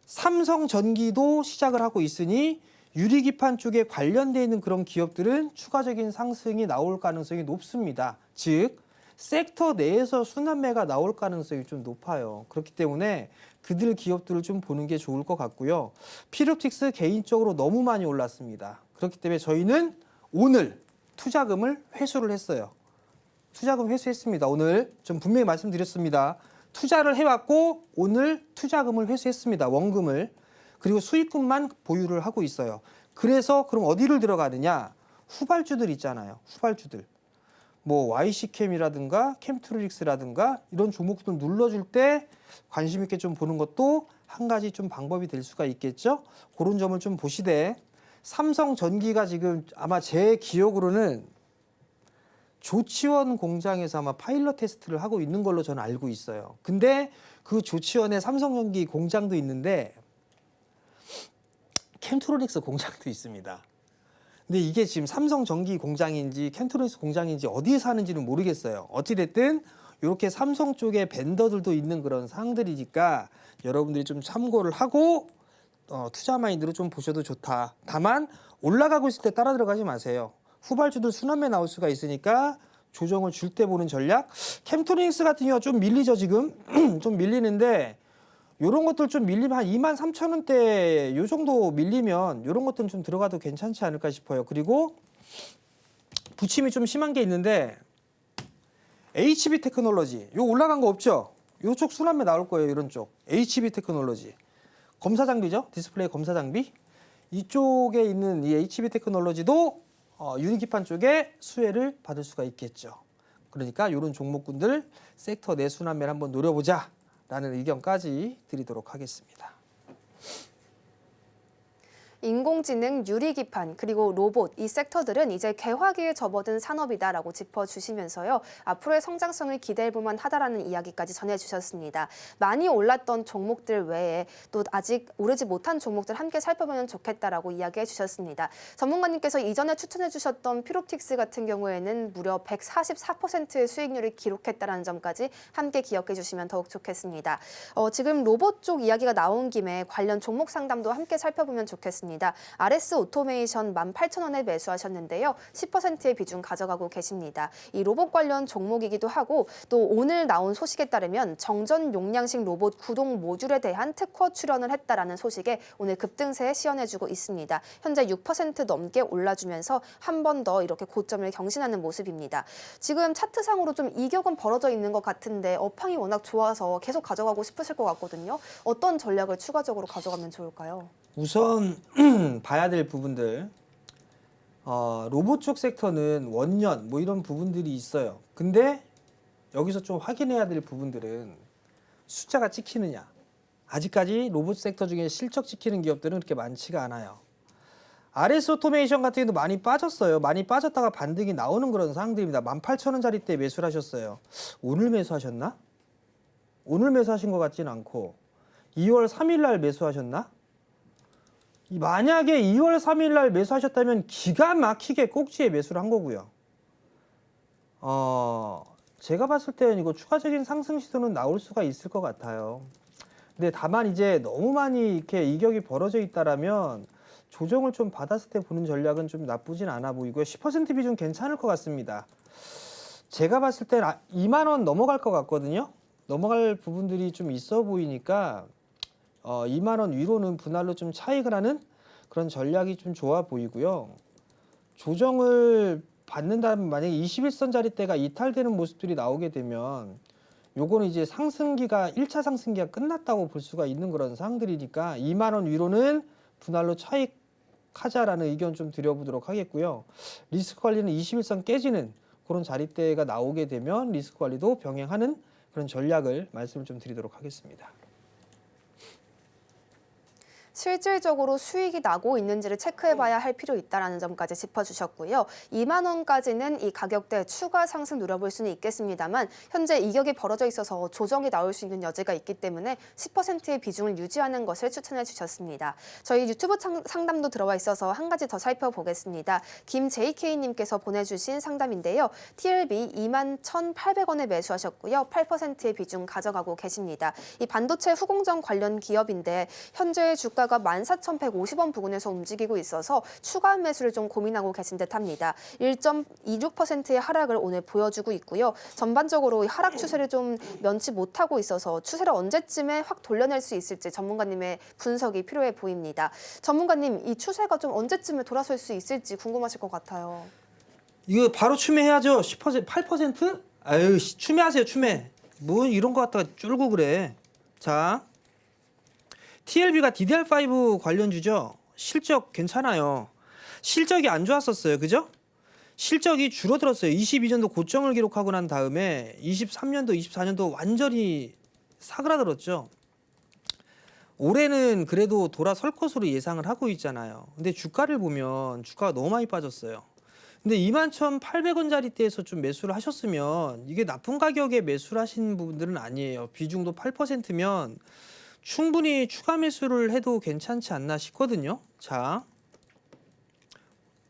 삼성전기도 시작을 하고 있으니 유리기판 쪽에 관련되어 있는 그런 기업들은 추가적인 상승이 나올 가능성이 높습니다. 즉 섹터 내에서 순환매가 나올 가능성이 좀 높아요. 그렇기 때문에 그들 기업들을 좀 보는 게 좋을 것 같고요. 피롭틱스 개인적으로 너무 많이 올랐습니다. 그렇기 때문에 저희는 오늘 투자금을 회수를 했어요. 투자금 회수했습니다. 오늘 좀 분명히 말씀드렸습니다. 투자를 해왔고 오늘 투자금을 회수했습니다. 원금을. 그리고 수익금만 보유를 하고 있어요. 그래서 그럼 어디를 들어가느냐? 후발주들 있잖아요. 후발주들. 뭐 YC캠이라든가 캠트로닉스라든가 이런 종목들 눌러줄 때 관심 있게 좀 보는 것도 한 가지 좀 방법이 될 수가 있겠죠. 그런 점을 좀 보시되 삼성전기가 지금 아마 제 기억으로는 조치원 공장에서 아마 파일럿 테스트를 하고 있는 걸로 저는 알고 있어요. 근데 그 조치원에 삼성전기 공장도 있는데 캠트로닉스 공장도 있습니다. 근데 이게 지금 삼성전기 공장인지 캠트로닉스 공장인지 어디에서 하는지는 모르겠어요. 어찌됐든 이렇게 삼성 쪽에 벤더들도 있는 그런 상황들이니까 여러분들이 좀 참고를 하고 투자 마인드로 좀 보셔도 좋다. 다만 올라가고 있을 때 따라 들어가지 마세요. 후발주들 순환매 나올 수가 있으니까 조정을 줄 때 보는 전략. 캠트로닉스 같은 경우가 좀 밀리죠 지금. 좀 밀리는데 요런 것들 좀 밀리면 한 23,000원대 요 정도 밀리면 요런 것들은 좀 들어가도 괜찮지 않을까 싶어요. 그리고 부침이 좀 심한 게 있는데 HB 테크놀로지 요 올라간 거 없죠? 요쪽 순환매 나올 거예요. 이런 쪽 HB 테크놀로지 검사 장비죠. 디스플레이 검사 장비 이쪽에 있는 이 HB 테크놀로지도 유리기판 쪽에 수혜를 받을 수가 있겠죠. 그러니까 이런 종목군들 섹터 내순환매를 한번 노려보자 라는 의견까지 드리도록 하겠습니다. 인공지능, 유리기판, 그리고 로봇 이 섹터들은 이제 개화기에 접어든 산업이다라고 짚어주시면서요. 앞으로의 성장성을 기대해볼 만하다라는 이야기까지 전해주셨습니다. 많이 올랐던 종목들 외에 또 아직 오르지 못한 종목들 함께 살펴보면 좋겠다라고 이야기해 주셨습니다. 전문가님께서 이전에 추천해 주셨던 피롭틱스 같은 경우에는 무려 144%의 수익률을 기록했다는 점까지 함께 기억해 주시면 더욱 좋겠습니다. 지금 로봇 쪽 이야기가 나온 김에 관련 종목 상담도 함께 살펴보면 좋겠습니다. 있습니다. RS 오토메이션 18,000원에 매수하셨는데요. 10%의 비중 가져가고 계십니다. 이 로봇 관련 종목이기도 하고 또 오늘 나온 소식에 따르면 정전 용량식 로봇 구동 모듈에 대한 특허 출원을 했다라는 소식에 오늘 급등세에 시연해주고 있습니다. 현재 6% 넘게 올라주면서 한 번 더 이렇게 고점을 경신하는 모습입니다. 지금 차트상으로 좀 이격은 벌어져 있는 것 같은데 업황이 워낙 좋아서 계속 가져가고 싶으실 것 같거든요. 어떤 전략을 추가적으로 가져가면 좋을까요? 우선 봐야 될 부분들. 로봇 쪽 섹터는 원년 뭐 이런 부분들이 있어요. 근데 여기서 좀 확인해야 될 부분들은 숫자가 찍히느냐. 아직까지 로봇 섹터 중에 실적 찍히는 기업들은 그렇게 많지가 않아요. RS 오토메이션 같은 경우도 많이 빠졌어요. 많이 빠졌다가 반등이 나오는 그런 상황들입니다. 18,000원짜리 때 매수를 하셨어요. 오늘 매수하셨나? 오늘 매수하신 것 같지는 않고 2월 3일 날 매수하셨나? 만약에 2월 3일 날 매수하셨다면 기가 막히게 꼭지에 매수를 한 거고요. 제가 봤을 때는 이거 추가적인 상승 시도는 나올 수가 있을 것 같아요. 근데 다만 이제 너무 많이 이렇게 이격이 벌어져 있다라면 조정을 좀 받았을 때 보는 전략은 좀 나쁘진 않아 보이고요. 10% 비중 괜찮을 것 같습니다. 제가 봤을 때는 2만 원 넘어갈 것 같거든요. 넘어갈 부분들이 좀 있어 보이니까 2만 원 위로는 분할로 좀 차익을 하는 그런 전략이 좀 좋아 보이고요. 조정을 받는다면 만약에 21선짜리 때가 이탈되는 모습들이 나오게 되면 요거는 이제 상승기가 1차 상승기가 끝났다고 볼 수가 있는 그런 상황들이니까 2만 원 위로는 분할로 차익하자라는 의견 좀 드려보도록 하겠고요. 리스크 관리는 21선 깨지는 그런 자리대가 나오게 되면 리스크 관리도 병행하는 그런 전략을 말씀을 좀 드리도록 하겠습니다. 실질적으로 수익이 나고 있는지를 체크해봐야 할 필요 있다는 점까지 짚어주셨고요. 2만 원까지는 이 가격대 추가 상승 노려볼 수는 있겠습니다만 현재 이격이 벌어져 있어서 조정이 나올 수 있는 여지가 있기 때문에 10%의 비중을 유지하는 것을 추천해 주셨습니다. 저희 유튜브 상담도 들어와 있어서 한 가지 더 살펴보겠습니다. 김JK님께서 보내주신 상담인데요. TLB 21,800원에 매수하셨고요. 8%의 비중 가져가고 계십니다. 이 반도체 후공정 관련 기업인데 현재 주가 가 14,150원 부근에서 움직이고 있어서 추가 매수를 좀 고민하고 계신 듯합니다. 1.26%의 하락을 오늘 보여주고 있고요. 전반적으로 하락 추세를 좀 면치 못하고 있어서 추세를 언제쯤에 확 돌려낼 수 있을지 전문가님의 분석이 필요해 보입니다. 전문가님, 이 추세가 좀 언제쯤에 돌아설 수 있을지 궁금하실 것 같아요. 이거 바로 추매해야죠. 10%, 8%? 아유, 추매하세요, 추매. 뭐 이런 거 갖다가 쫄고 그래. 자. TLB가 DDR5 관련주죠. 실적 괜찮아요. 실적이 안 좋았었어요. 그죠? 실적이 줄어들었어요. 22년도 고점을 기록하고 난 다음에 23년도, 24년도 완전히 사그라들었죠. 올해는 그래도 돌아설 것으로 예상을 하고 있잖아요. 근데 주가를 보면 주가가 너무 많이 빠졌어요. 근데 21,800원짜리대에서 좀 매수를 하셨으면 이게 나쁜 가격에 매수를 하신 부분들은 아니에요. 비중도 8%면 충분히 추가 매수를 해도 괜찮지 않나 싶거든요. 자,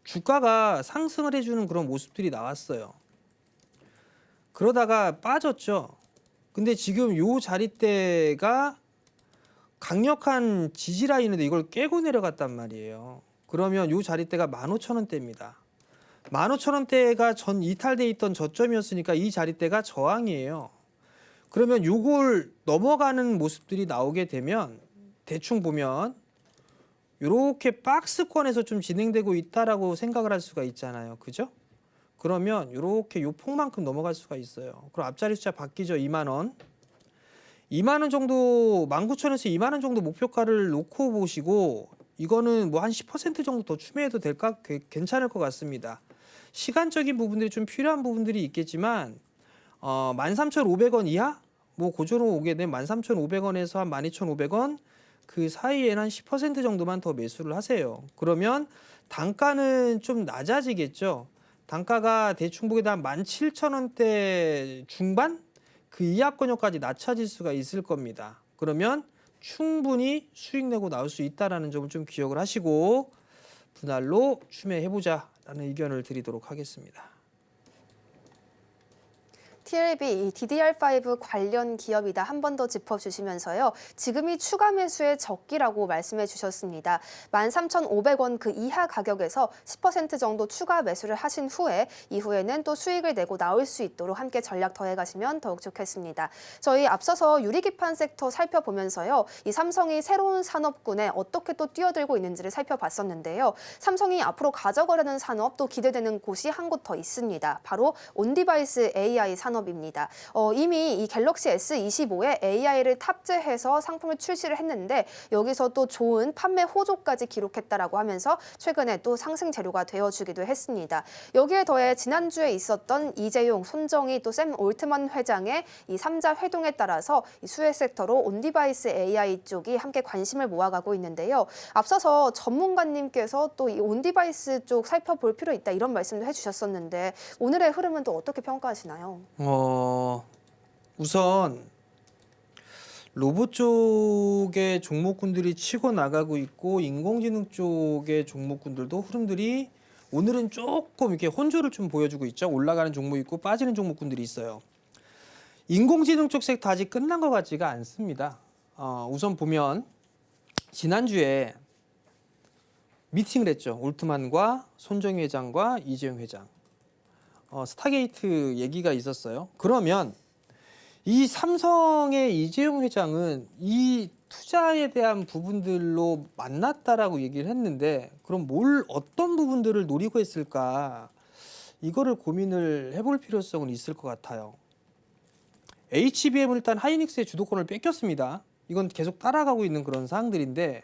주가가 상승을 해주는 그런 모습들이 나왔어요. 그러다가 빠졌죠. 근데 지금 요 자리대가 강력한 지지 라인인데 이걸 깨고 내려갔단 말이에요. 그러면 요 자리대가 15,000원대입니다. 15,000원대가 전 이탈돼 있던 저점이었으니까 이 자리대가 저항이에요. 그러면 요걸 넘어가는 모습들이 나오게 되면 대충 보면 이렇게 박스권에서 좀 진행되고 있다라고 생각을 할 수가 있잖아요. 그죠? 그러면 이렇게 요 폭만큼 넘어갈 수가 있어요. 그럼 앞자리 숫자 바뀌죠. 2만 원. 2만 원 정도 19,000원에서 2만 원 정도 목표가를 놓고 보시고 이거는 뭐 한 10% 정도 더 추매해도 될까? 괜찮을 것 같습니다. 시간적인 부분들이 좀 필요한 부분들이 있겠지만 13,500원 이하? 뭐 고조로 오게 되면 13,500원에서 한 12,500원 그 사이에는 한 10% 정도만 더 매수를 하세요. 그러면 단가는 좀 낮아지겠죠. 단가가 대충 보게 되면 17,000원대 중반? 그 이하권역까지 낮춰질 수가 있을 겁니다. 그러면 충분히 수익 내고 나올 수 있다는 점을 좀 기억을 하시고 분할로 추매해보자라는 의견을 드리도록 하겠습니다. TLB, 이 DDR5 관련 기업이다 한 번 더 짚어주시면서요. 지금이 추가 매수의 적기라고 말씀해 주셨습니다. 13,500원 그 이하 가격에서 10% 정도 추가 매수를 하신 후에 이후에는 또 수익을 내고 나올 수 있도록 함께 전략 더해 가시면 더욱 좋겠습니다. 저희 앞서서 유리기판 섹터 살펴보면서요. 이 삼성이 새로운 산업군에 어떻게 또 뛰어들고 있는지를 살펴봤었는데요. 삼성이 앞으로 가져가려는 산업 또 기대되는 곳이 한 곳 더 있습니다. 바로 온디바이스 AI 산업입니다. 이미 이 갤럭시 S25에 AI를 탑재해서 상품을 출시를 했는데 여기서 또 좋은 판매 호조까지 기록했다라고 하면서 최근에 또 상승 재료가 되어주기도 했습니다. 여기에 더해 지난주에 있었던 이재용, 손정희 또 샘 올트만 회장의 이 3자 회동에 따라서 이 수혜 섹터로 온디바이스 AI 쪽이 함께 관심을 모아가고 있는데요. 앞서서 전문가님께서 또 이 온디바이스 쪽 살펴볼 필요 있다 이런 말씀도 해주셨었는데 오늘의 흐름은 또 어떻게 평가하시나요? 우선 로봇 쪽의 종목군들이 치고 나가고 있고 인공지능 쪽의 종목군들도 흐름들이 오늘은 조금 이렇게 혼조를 좀 보여주고 있죠. 올라가는 종목 있고 빠지는 종목군들이 있어요. 인공지능 쪽 섹터 아직 끝난 것 같지가 않습니다. 우선 보면 지난주에 미팅을 했죠. 올트만과 손정희 회장과 이재용 회장. 스타게이트 얘기가 있었어요. 그러면 이 삼성의 이재용 회장은 이 투자에 대한 부분들로 만났다라고 얘기를 했는데 그럼 어떤 부분들을 노리고 했을까? 이거를 고민을 해볼 필요성은 있을 것 같아요. HBM은 일단 하이닉스의 주도권을 뺏겼습니다. 이건 계속 따라가고 있는 그런 사항들인데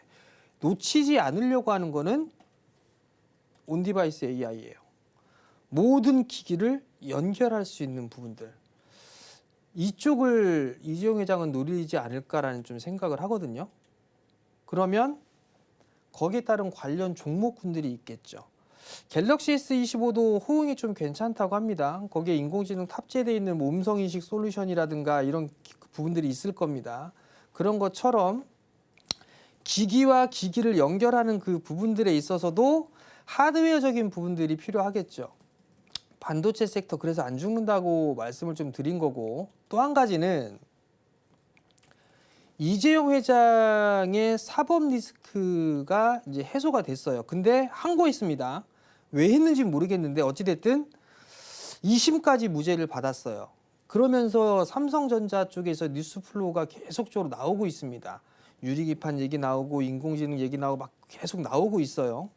놓치지 않으려고 하는 거는 온디바이스 AI예요. 모든 기기를 연결할 수 있는 부분들. 이쪽을 이재용 회장은 노리지 않을까라는 좀 생각을 하거든요. 그러면 거기에 따른 관련 종목군들이 있겠죠. 갤럭시 S25도 호응이 좀 괜찮다고 합니다. 거기에 인공지능 탑재되어 있는 음성인식 솔루션이라든가 이런 부분들이 있을 겁니다. 그런 것처럼 기기와 기기를 연결하는 그 부분들에 있어서도 하드웨어적인 부분들이 필요하겠죠. 반도체 섹터 그래서 안 죽는다고 말씀을 좀 드린 거고 또 한 가지는 이재용 회장의 사법 리스크가 이제 해소가 됐어요. 근데 항고했습니다. 왜 했는지 모르겠는데 어찌됐든 2심까지 무죄를 받았어요. 그러면서 삼성전자 쪽에서 뉴스 플로우가 계속적으로 나오고 있습니다. 유리기판 얘기 나오고 인공지능 얘기 나오고 막 계속 나오고 있어요.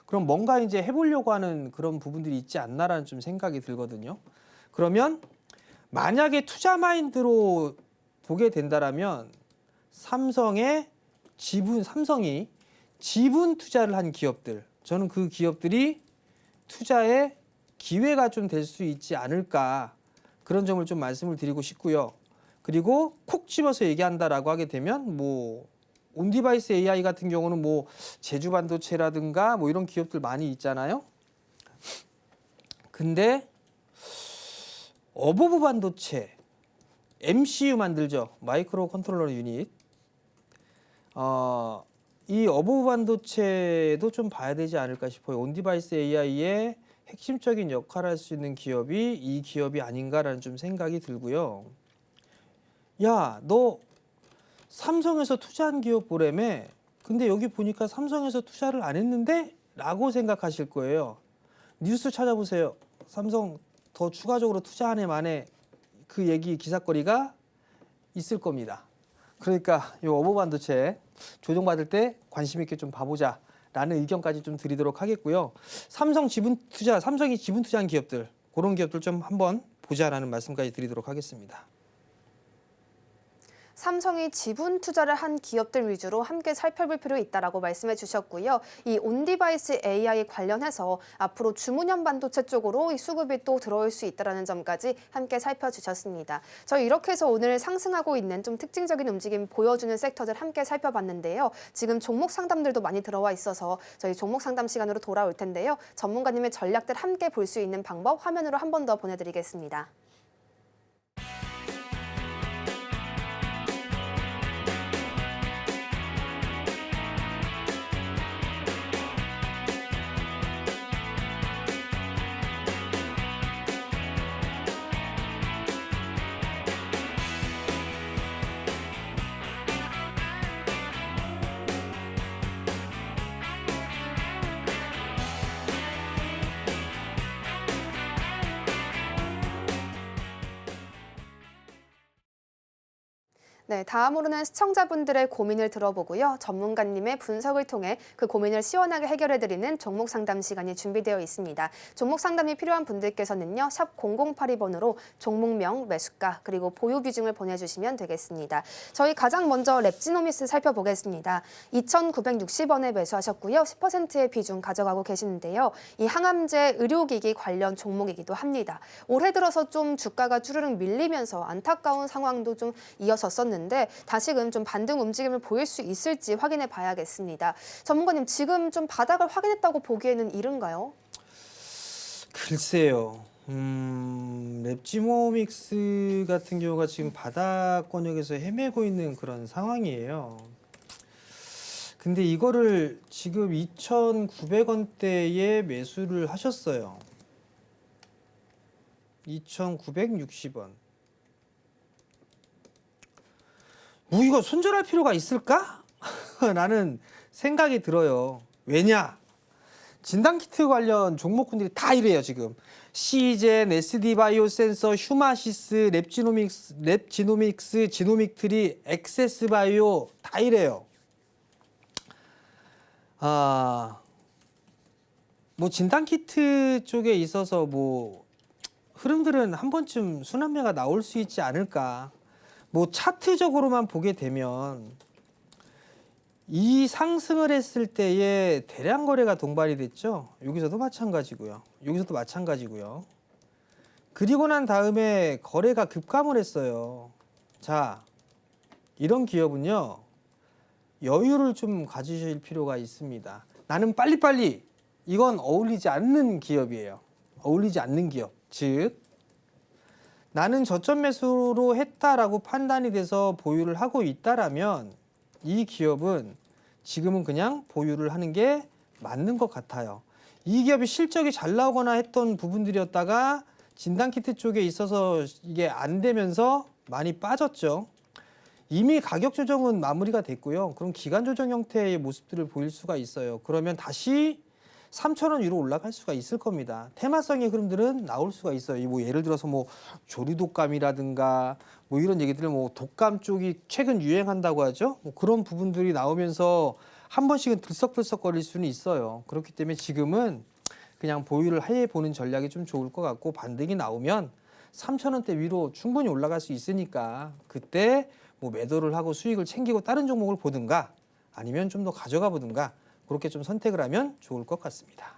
그럼 뭔가 이제 해보려고 하는 그런 부분들이 있지 않나라는 좀 생각이 들거든요. 그러면 만약에 투자 마인드로 보게 된다라면 삼성이 지분 투자를 한 기업들, 저는 그 기업들이 투자의 기회가 좀 될 수 있지 않을까 그런 점을 좀 말씀을 드리고 싶고요. 그리고 콕 집어서 얘기한다라고 하게 되면 온디바이스 AI 같은 경우는 제주 반도체라든가 이런 기업들 많이 있잖아요. 근데 어버브 반도체, MCU 만들죠. 마이크로 컨트롤러 유닛. 이 어버브 반도체도 좀 봐야 되지 않을까 싶어요. 온디바이스 AI의 핵심적인 역할을 할 수 있는 기업이 이 기업이 아닌가라는 좀 생각이 들고요. 야, 너 삼성에서 투자한 기업 보라며. 근데 여기 보니까 삼성에서 투자를 안 했는데? 라고 생각하실 거예요. 뉴스 찾아보세요. 삼성 더 추가적으로 투자한 해 만에 그 얘기 기사거리가 있을 겁니다. 그러니까 이 어버브 반도체 조정받을 때 관심 있게 좀 봐보자 라는 의견까지 좀 드리도록 하겠고요. 삼성이 지분 투자한 기업들 그런 기업들 좀 한번 보자라는 말씀까지 드리도록 하겠습니다. 삼성이 지분 투자를 한 기업들 위주로 함께 살펴볼 필요 있다라고 말씀해 주셨고요. 이 온디바이스 AI 관련해서 앞으로 주문형 반도체 쪽으로 이 수급이 또 들어올 수 있다라는 점까지 함께 살펴주셨습니다. 저희 이렇게 해서 오늘 상승하고 있는 좀 특징적인 움직임 보여주는 섹터들 함께 살펴봤는데요. 지금 종목 상담들도 많이 들어와 있어서 저희 종목 상담 시간으로 돌아올 텐데요. 전문가님의 전략들 함께 볼 수 있는 방법 화면으로 한 번 더 보내드리겠습니다. 네, 다음으로는 시청자분들의 고민을 들어보고요. 전문가님의 분석을 통해 그 고민을 시원하게 해결해드리는 종목 상담 시간이 준비되어 있습니다. 종목 상담이 필요한 분들께서는요. 샵 0082번으로 종목명, 매수가, 그리고 보유 비중을 보내주시면 되겠습니다. 저희 가장 먼저 랩지노미스 살펴보겠습니다. 2,960원에 매수하셨고요. 10%의 비중 가져가고 계시는데요. 이 항암제 의료기기 관련 종목이기도 합니다. 올해 들어서 좀 주가가 주르륵 밀리면서 안타까운 상황도 좀 이어졌었는데 다시금 좀 반등 움직임을 보일 수 있을지 확인해 봐야겠습니다. 전문가님, 지금 좀 바닥을 확인했다고 보기에는 이른가요? 글쎄요. 랩지모믹스 같은 경우가 지금 바닥권역에서 헤매고 있는 그런 상황이에요. 근데 이거를 지금 2,900원대에 매수를 하셨어요. 2,960원. 뭐 이거 손절할 필요가 있을까? 라는 생각이 들어요. 왜냐? 진단키트 관련 종목군들이 다 이래요 지금. 시젠, SD바이오센서, 휴마시스, 랩지노믹스, 지노믹트리, 엑세스바이오 다 이래요. 뭐 진단키트 쪽에 있어서 뭐 흐름들은 한 번쯤 순환매가 나올 수 있지 않을까. 뭐 차트적으로만 보게 되면 이 상승을 했을 때에 대량 거래가 동반이 됐죠. 여기서도 마찬가지고요. 여기서도 마찬가지고요. 그리고 난 다음에 거래가 급감을 했어요. 자, 이런 기업은요. 여유를 좀 가지실 필요가 있습니다. 나는 빨리빨리, 이건 어울리지 않는 기업이에요. 어울리지 않는 기업. 즉 나는 저점 매수로 했다라고 판단이 돼서 보유를 하고 있다라면 이 기업은 지금은 그냥 보유를 하는 게 맞는 것 같아요. 이 기업이 실적이 잘 나오거나 했던 부분들이었다가 진단키트 쪽에 있어서 이게 안 되면서 많이 빠졌죠. 이미 가격 조정은 마무리가 됐고요. 그럼 기간 조정 형태의 모습들을 보일 수가 있어요. 그러면 다시 3,000원 위로 올라갈 수가 있을 겁니다. 테마성의 흐름들은 나올 수가 있어요. 뭐 예를 들어서 뭐 조류독감이라든가 뭐 이런 얘기들, 뭐 독감 쪽이 최근 유행한다고 하죠. 뭐 그런 부분들이 나오면서 한 번씩은 들썩들썩거릴 수는 있어요. 그렇기 때문에 지금은 그냥 보유를 해보는 전략이 좀 좋을 것 같고, 반등이 나오면 3,000원대 위로 충분히 올라갈 수 있으니까 그때 뭐 매도를 하고 수익을 챙기고 다른 종목을 보든가 아니면 좀 더 가져가 보든가 그렇게 좀 선택을 하면 좋을 것 같습니다.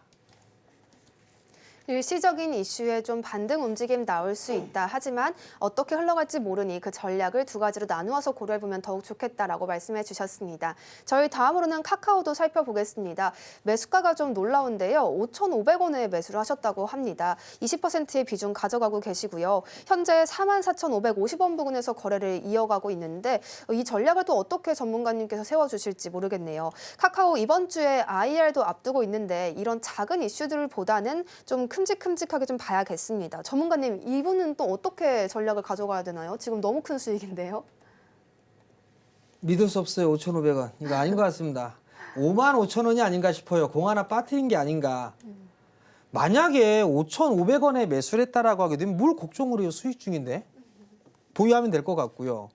일시적인 이슈에 좀 반등 움직임 나올 수 있다. 하지만 어떻게 흘러갈지 모르니 그 전략을 두 가지로 나누어서 고려해보면 더욱 좋겠다라고 말씀해 주셨습니다. 저희 다음으로는 카카오도 살펴보겠습니다. 매수가가 좀 놀라운데요. 5,500원에 매수를 하셨다고 합니다. 20%의 비중 가져가고 계시고요. 현재 44,550원 부근에서 거래를 이어가고 있는데 이 전략을 또 어떻게 전문가님께서 세워주실지 모르겠네요. 카카오 이번 주에 IR도 앞두고 있는데 이런 작은 이슈들 보다는 좀 큼직큼직하게 좀 봐야겠습니다. 전문가님, 이분은 또 어떻게 전략을 가져가야 되나요? 지금 너무 큰 수익인데요. 믿을 수 없어요. 5,500원. 이거 아닌 것 같습니다. 55,000원이 아닌가 싶어요. 공 하나 빠뜨린 게 아닌가. 만약에 5,500원에 매수를 했다라고 하게 되면 뭘 곡종으로 수익 중인데 보유하면 될 것 같고요.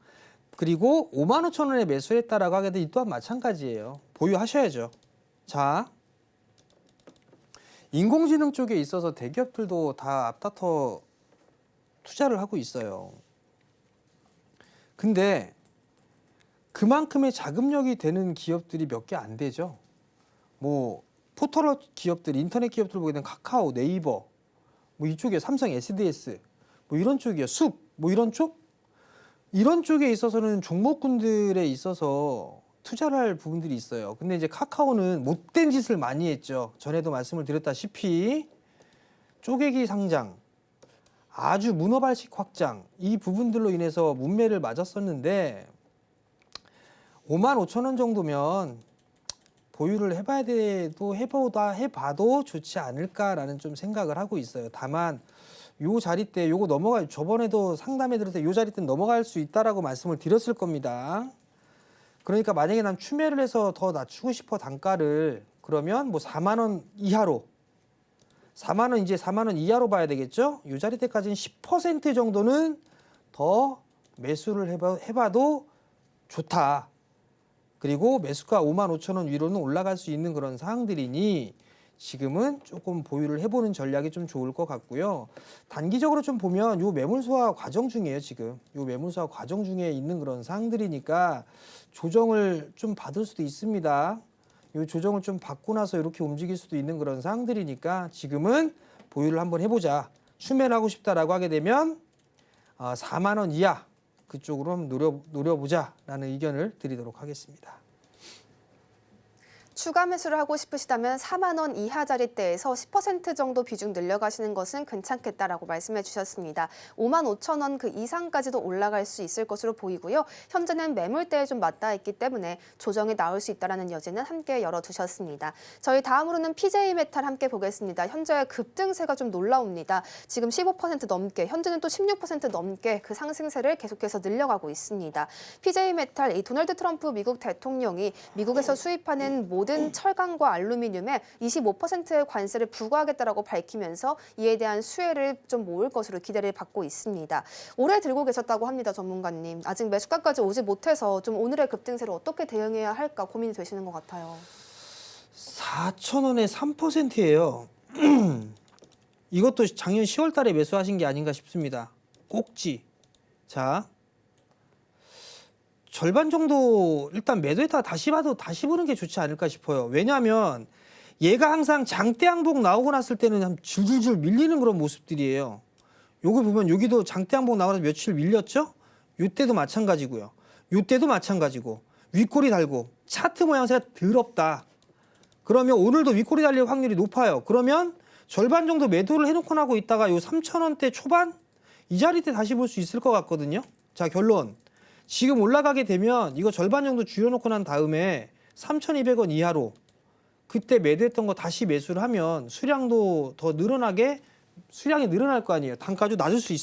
그리고 55,000원에 매수를 했다라고 하게 되면 이 또한 마찬가지예요. 보유하셔야죠. 자, 인공지능 쪽에 있어서 대기업들도 다 앞다퉈 투자를 하고 있어요. 근데 그만큼의 자금력이 되는 기업들이 몇 개 안 되죠. 뭐 포털 기업들, 인터넷 기업들 보게 되면 카카오, 네이버, 뭐 이쪽에 삼성, SDS, 뭐 이런 쪽이요. 숲, 뭐 이런 쪽? 이런 쪽에 있어서는 종목군들에 있어서 투자를 할 부분들이 있어요. 근데 이제 카카오는 못된 짓을 많이 했죠. 전에도 말씀을 드렸다시피 쪼개기 상장, 아주 문어발식 확장, 이 부분들로 인해서 문매를 맞았었는데 55,000원 정도면 보유를 해봐도 좋지 않을까라는 좀 생각을 하고 있어요. 다만 요 자리 때 요거 저번에도 상담해 드릴 때 요 자리 때 넘어갈 수 있다라고 말씀을 드렸을 겁니다. 그러니까 만약에 난 추매를 해서 더 낮추고 싶어 단가를, 그러면 뭐 4만 원 이하로, 4만 원, 이제 4만 원 이하로 봐야 되겠죠. 요 자리 때까지는 10% 정도는 더 매수를 해봐도 좋다. 그리고 매수가 55,000원 위로는 올라갈 수 있는 그런 상황들이니 지금은 조금 보유를 해보는 전략이 좀 좋을 것 같고요. 단기적으로 좀 보면 요 매물 소화 과정 중이에요. 지금 요 매물 소화 과정 중에 있는 그런 상황들이니까 조정을 좀 받을 수도 있습니다. 요 조정을 좀 받고 나서 이렇게 움직일 수도 있는 그런 상황들이니까 지금은 보유를 한번 해보자. 추매를 하고 싶다라고 하게 되면 4만 원 이하 그쪽으로 한번 노려보자라는 의견을 드리도록 하겠습니다. 추가 매수를 하고 싶으시다면 4만 원 이하 자리대에서 10% 정도 비중 늘려가시는 것은 괜찮겠다라고 말씀해 주셨습니다. 5만 5천 원 그 이상까지도 올라갈 수 있을 것으로 보이고요. 현재는 매물대에 좀 맞닿아 있기 때문에 조정이 나올 수 있다는 여지는 함께 열어두셨습니다. 저희 다음으로는 PJ메탈 함께 보겠습니다. 현재 급등세가 좀 놀라웁니다. 지금 15% 넘게, 현재는 또 16% 넘게 그 상승세를 계속해서 늘려가고 있습니다. PJ메탈, 이 도널드 트럼프 미국 대통령이 미국에서 수입하는 모든 철강과 알루미늄에 25%의 관세를 부과하겠다라고 밝히면서 이에 대한 수혜를 좀 모을 것으로 기대를 받고 있습니다. 오래 들고 계셨다고 합니다, 전문가님. 아직 매수가까지 오지 못해서 좀 오늘의 급등세를 어떻게 대응해야 할까 고민이 되시는 것 같아요. 4,000원에 3%예요. 이것도 작년 10월 달에 매수하신 게 아닌가 싶습니다. 꼭지. 자, 절반 정도 일단 매도했다가 다시 봐도 다시 보는 게 좋지 않을까 싶어요. 왜냐하면 얘가 항상 장대 항복 나오고 났을 때는 한 줄줄줄 밀리는 그런 모습들이에요. 요거 보면 여기도 장대 항복 나오면서 며칠 밀렸죠? 요때도 마찬가지고요. 요때도 마찬가지고 윗꼬리 달고 차트 모양새가 더럽다. 그러면 오늘도 윗꼬리 달릴 확률이 높아요. 그러면 절반 정도 매도를 해놓고 나고 있다가 요 3,000원대 초반 이 자리 때 다시 볼 수 있을 것 같거든요. 자, 결론. 지금 올라가게 되면 이거 절반 정도 줄여놓고 난 다음에 3,200원 이하로 그때 매도했던 거 다시 매수를 하면 수량도 더 늘어나게 수량이 늘어날 거 아니에요. 단가도 낮출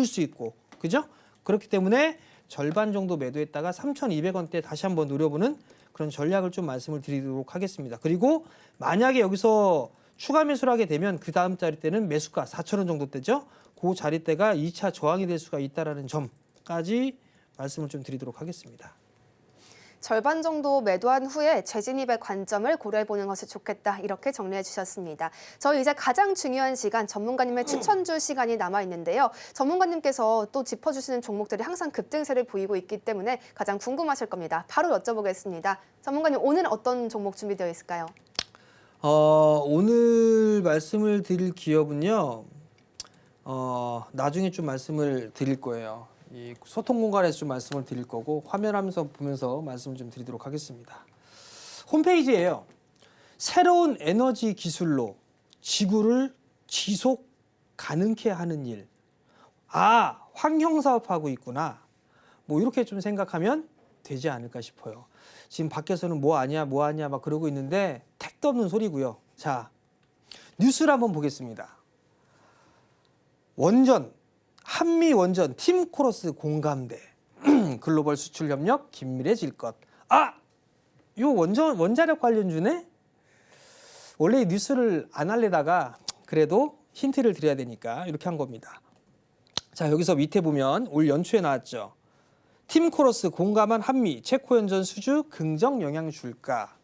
수 있고, 그죠? 그렇기 때문에 절반 정도 매도했다가 3,200원대 다시 한번 노려보는 그런 전략을 좀 말씀을 드리도록 하겠습니다. 그리고 만약에 여기서 추가 매수를 하게 되면 그 다음 자리 때는 매수가 4,000원 정도 되죠. 그 자리 때가 2차 저항이 될 수가 있다라는 점까지 말씀을 좀 드리도록 하겠습니다. 절반 정도 매도한 후에 재진입의 관점을 고려해보는 것이 좋겠다. 이렇게 정리해 주셨습니다. 저희 이제 가장 중요한 시간, 전문가님의 추천주 시간이 남아있는데요. 전문가님께서 또 짚어주시는 종목들이 항상 급등세를 보이고 있기 때문에 가장 궁금하실 겁니다. 바로 여쭤보겠습니다. 전문가님, 오늘 어떤 종목 준비되어 있을까요? 오늘 말씀을 드릴 기업은요. 나중에 좀 말씀을 드릴 거예요. 이 소통 공간에서 좀 말씀을 드릴 거고 화면하면서 보면서 말씀을 좀 드리도록 하겠습니다. 홈페이지에요. 새로운 에너지 기술로 지구를 지속 가능케 하는 일. 아, 환경 사업하고 있구나. 뭐 이렇게 좀 생각하면 되지 않을까 싶어요. 지금 밖에서는 뭐 하냐 막 그러고 있는데 택도 없는 소리고요. 자, 뉴스를 한번 보겠습니다. 원전, 한미 원전 팀 코러스 공감대, 글로벌 수출 협력 긴밀해질 것. 아, 요 원자력 관련주네. 원래 뉴스를 안 하려다가 그래도 힌트를 드려야 되니까 이렇게 한 겁니다. 자, 여기서 밑에 보면 올 연초에 나왔죠. 팀 코러스 공감한 한미 체코 원전 수주 긍정 영향 줄까?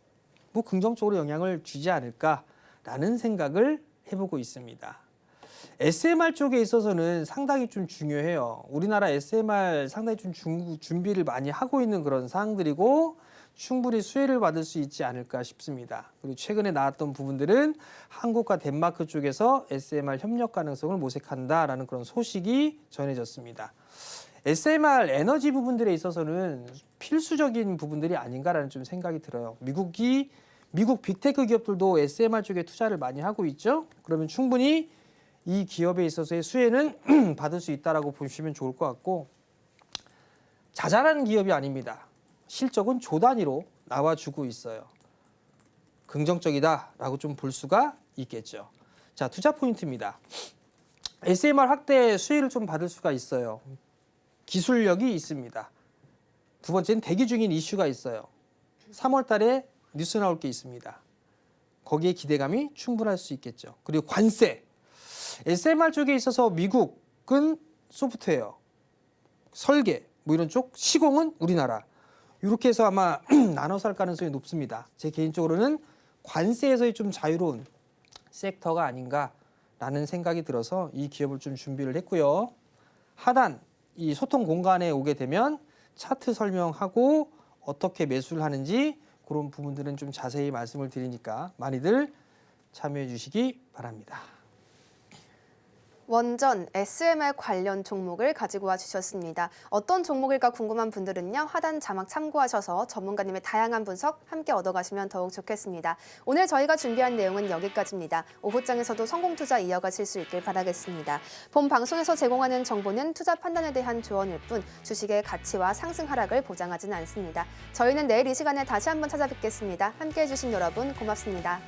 뭐 긍정적으로 영향을 주지 않을까라는 생각을 해보고 있습니다. SMR 쪽에 있어서는 상당히 좀 중요해요. 우리나라 SMR 상당히 좀 준비를 많이 하고 있는 그런 사항들이고 충분히 수혜를 받을 수 있지 않을까 싶습니다. 그리고 최근에 나왔던 부분들은 한국과 덴마크 쪽에서 SMR 협력 가능성을 모색한다라는 그런 소식이 전해졌습니다. SMR 에너지 부분들에 있어서는 필수적인 부분들이 아닌가라는 좀 생각이 들어요. 미국 빅테크 기업들도 SMR 쪽에 투자를 많이 하고 있죠. 그러면 충분히 이 기업에 있어서의 수혜는 받을 수 있다라고 보시면 좋을 것 같고 자잘한 기업이 아닙니다. 실적은 조 단위로 나와주고 있어요. 긍정적이다라고 좀 볼 수가 있겠죠. 자, 투자 포인트입니다. SMR 확대 수혜를 좀 받을 수가 있어요. 기술력이 있습니다. 두 번째는 대기 중인 이슈가 있어요. 3월 달에 뉴스 나올 게 있습니다. 거기에 기대감이 충분할 수 있겠죠. 그리고 관세. SMR 쪽에 있어서 미국은 소프트웨어, 설계, 뭐 이런 쪽, 시공은 우리나라. 이렇게 해서 아마 나눠서 할 가능성이 높습니다. 제 개인적으로는 관세에서의 좀 자유로운 섹터가 아닌가라는 생각이 들어서 이 기업을 좀 준비를 했고요. 하단 이 소통 공간에 오게 되면 차트 설명하고 어떻게 매수를 하는지 그런 부분들은 좀 자세히 말씀을 드리니까 많이들 참여해 주시기 바랍니다. 원전 SMR 관련 종목을 가지고 와 주셨습니다. 어떤 종목일까 궁금한 분들은요. 하단 자막 참고하셔서 전문가님의 다양한 분석 함께 얻어가시면 더욱 좋겠습니다. 오늘 저희가 준비한 내용은 여기까지입니다. 오후장에서도 성공 투자 이어가실 수 있길 바라겠습니다. 본 방송에서 제공하는 정보는 투자 판단에 대한 조언일 뿐 주식의 가치와 상승 하락을 보장하지는 않습니다. 저희는 내일 이 시간에 다시 한번 찾아뵙겠습니다. 함께해 주신 여러분 고맙습니다.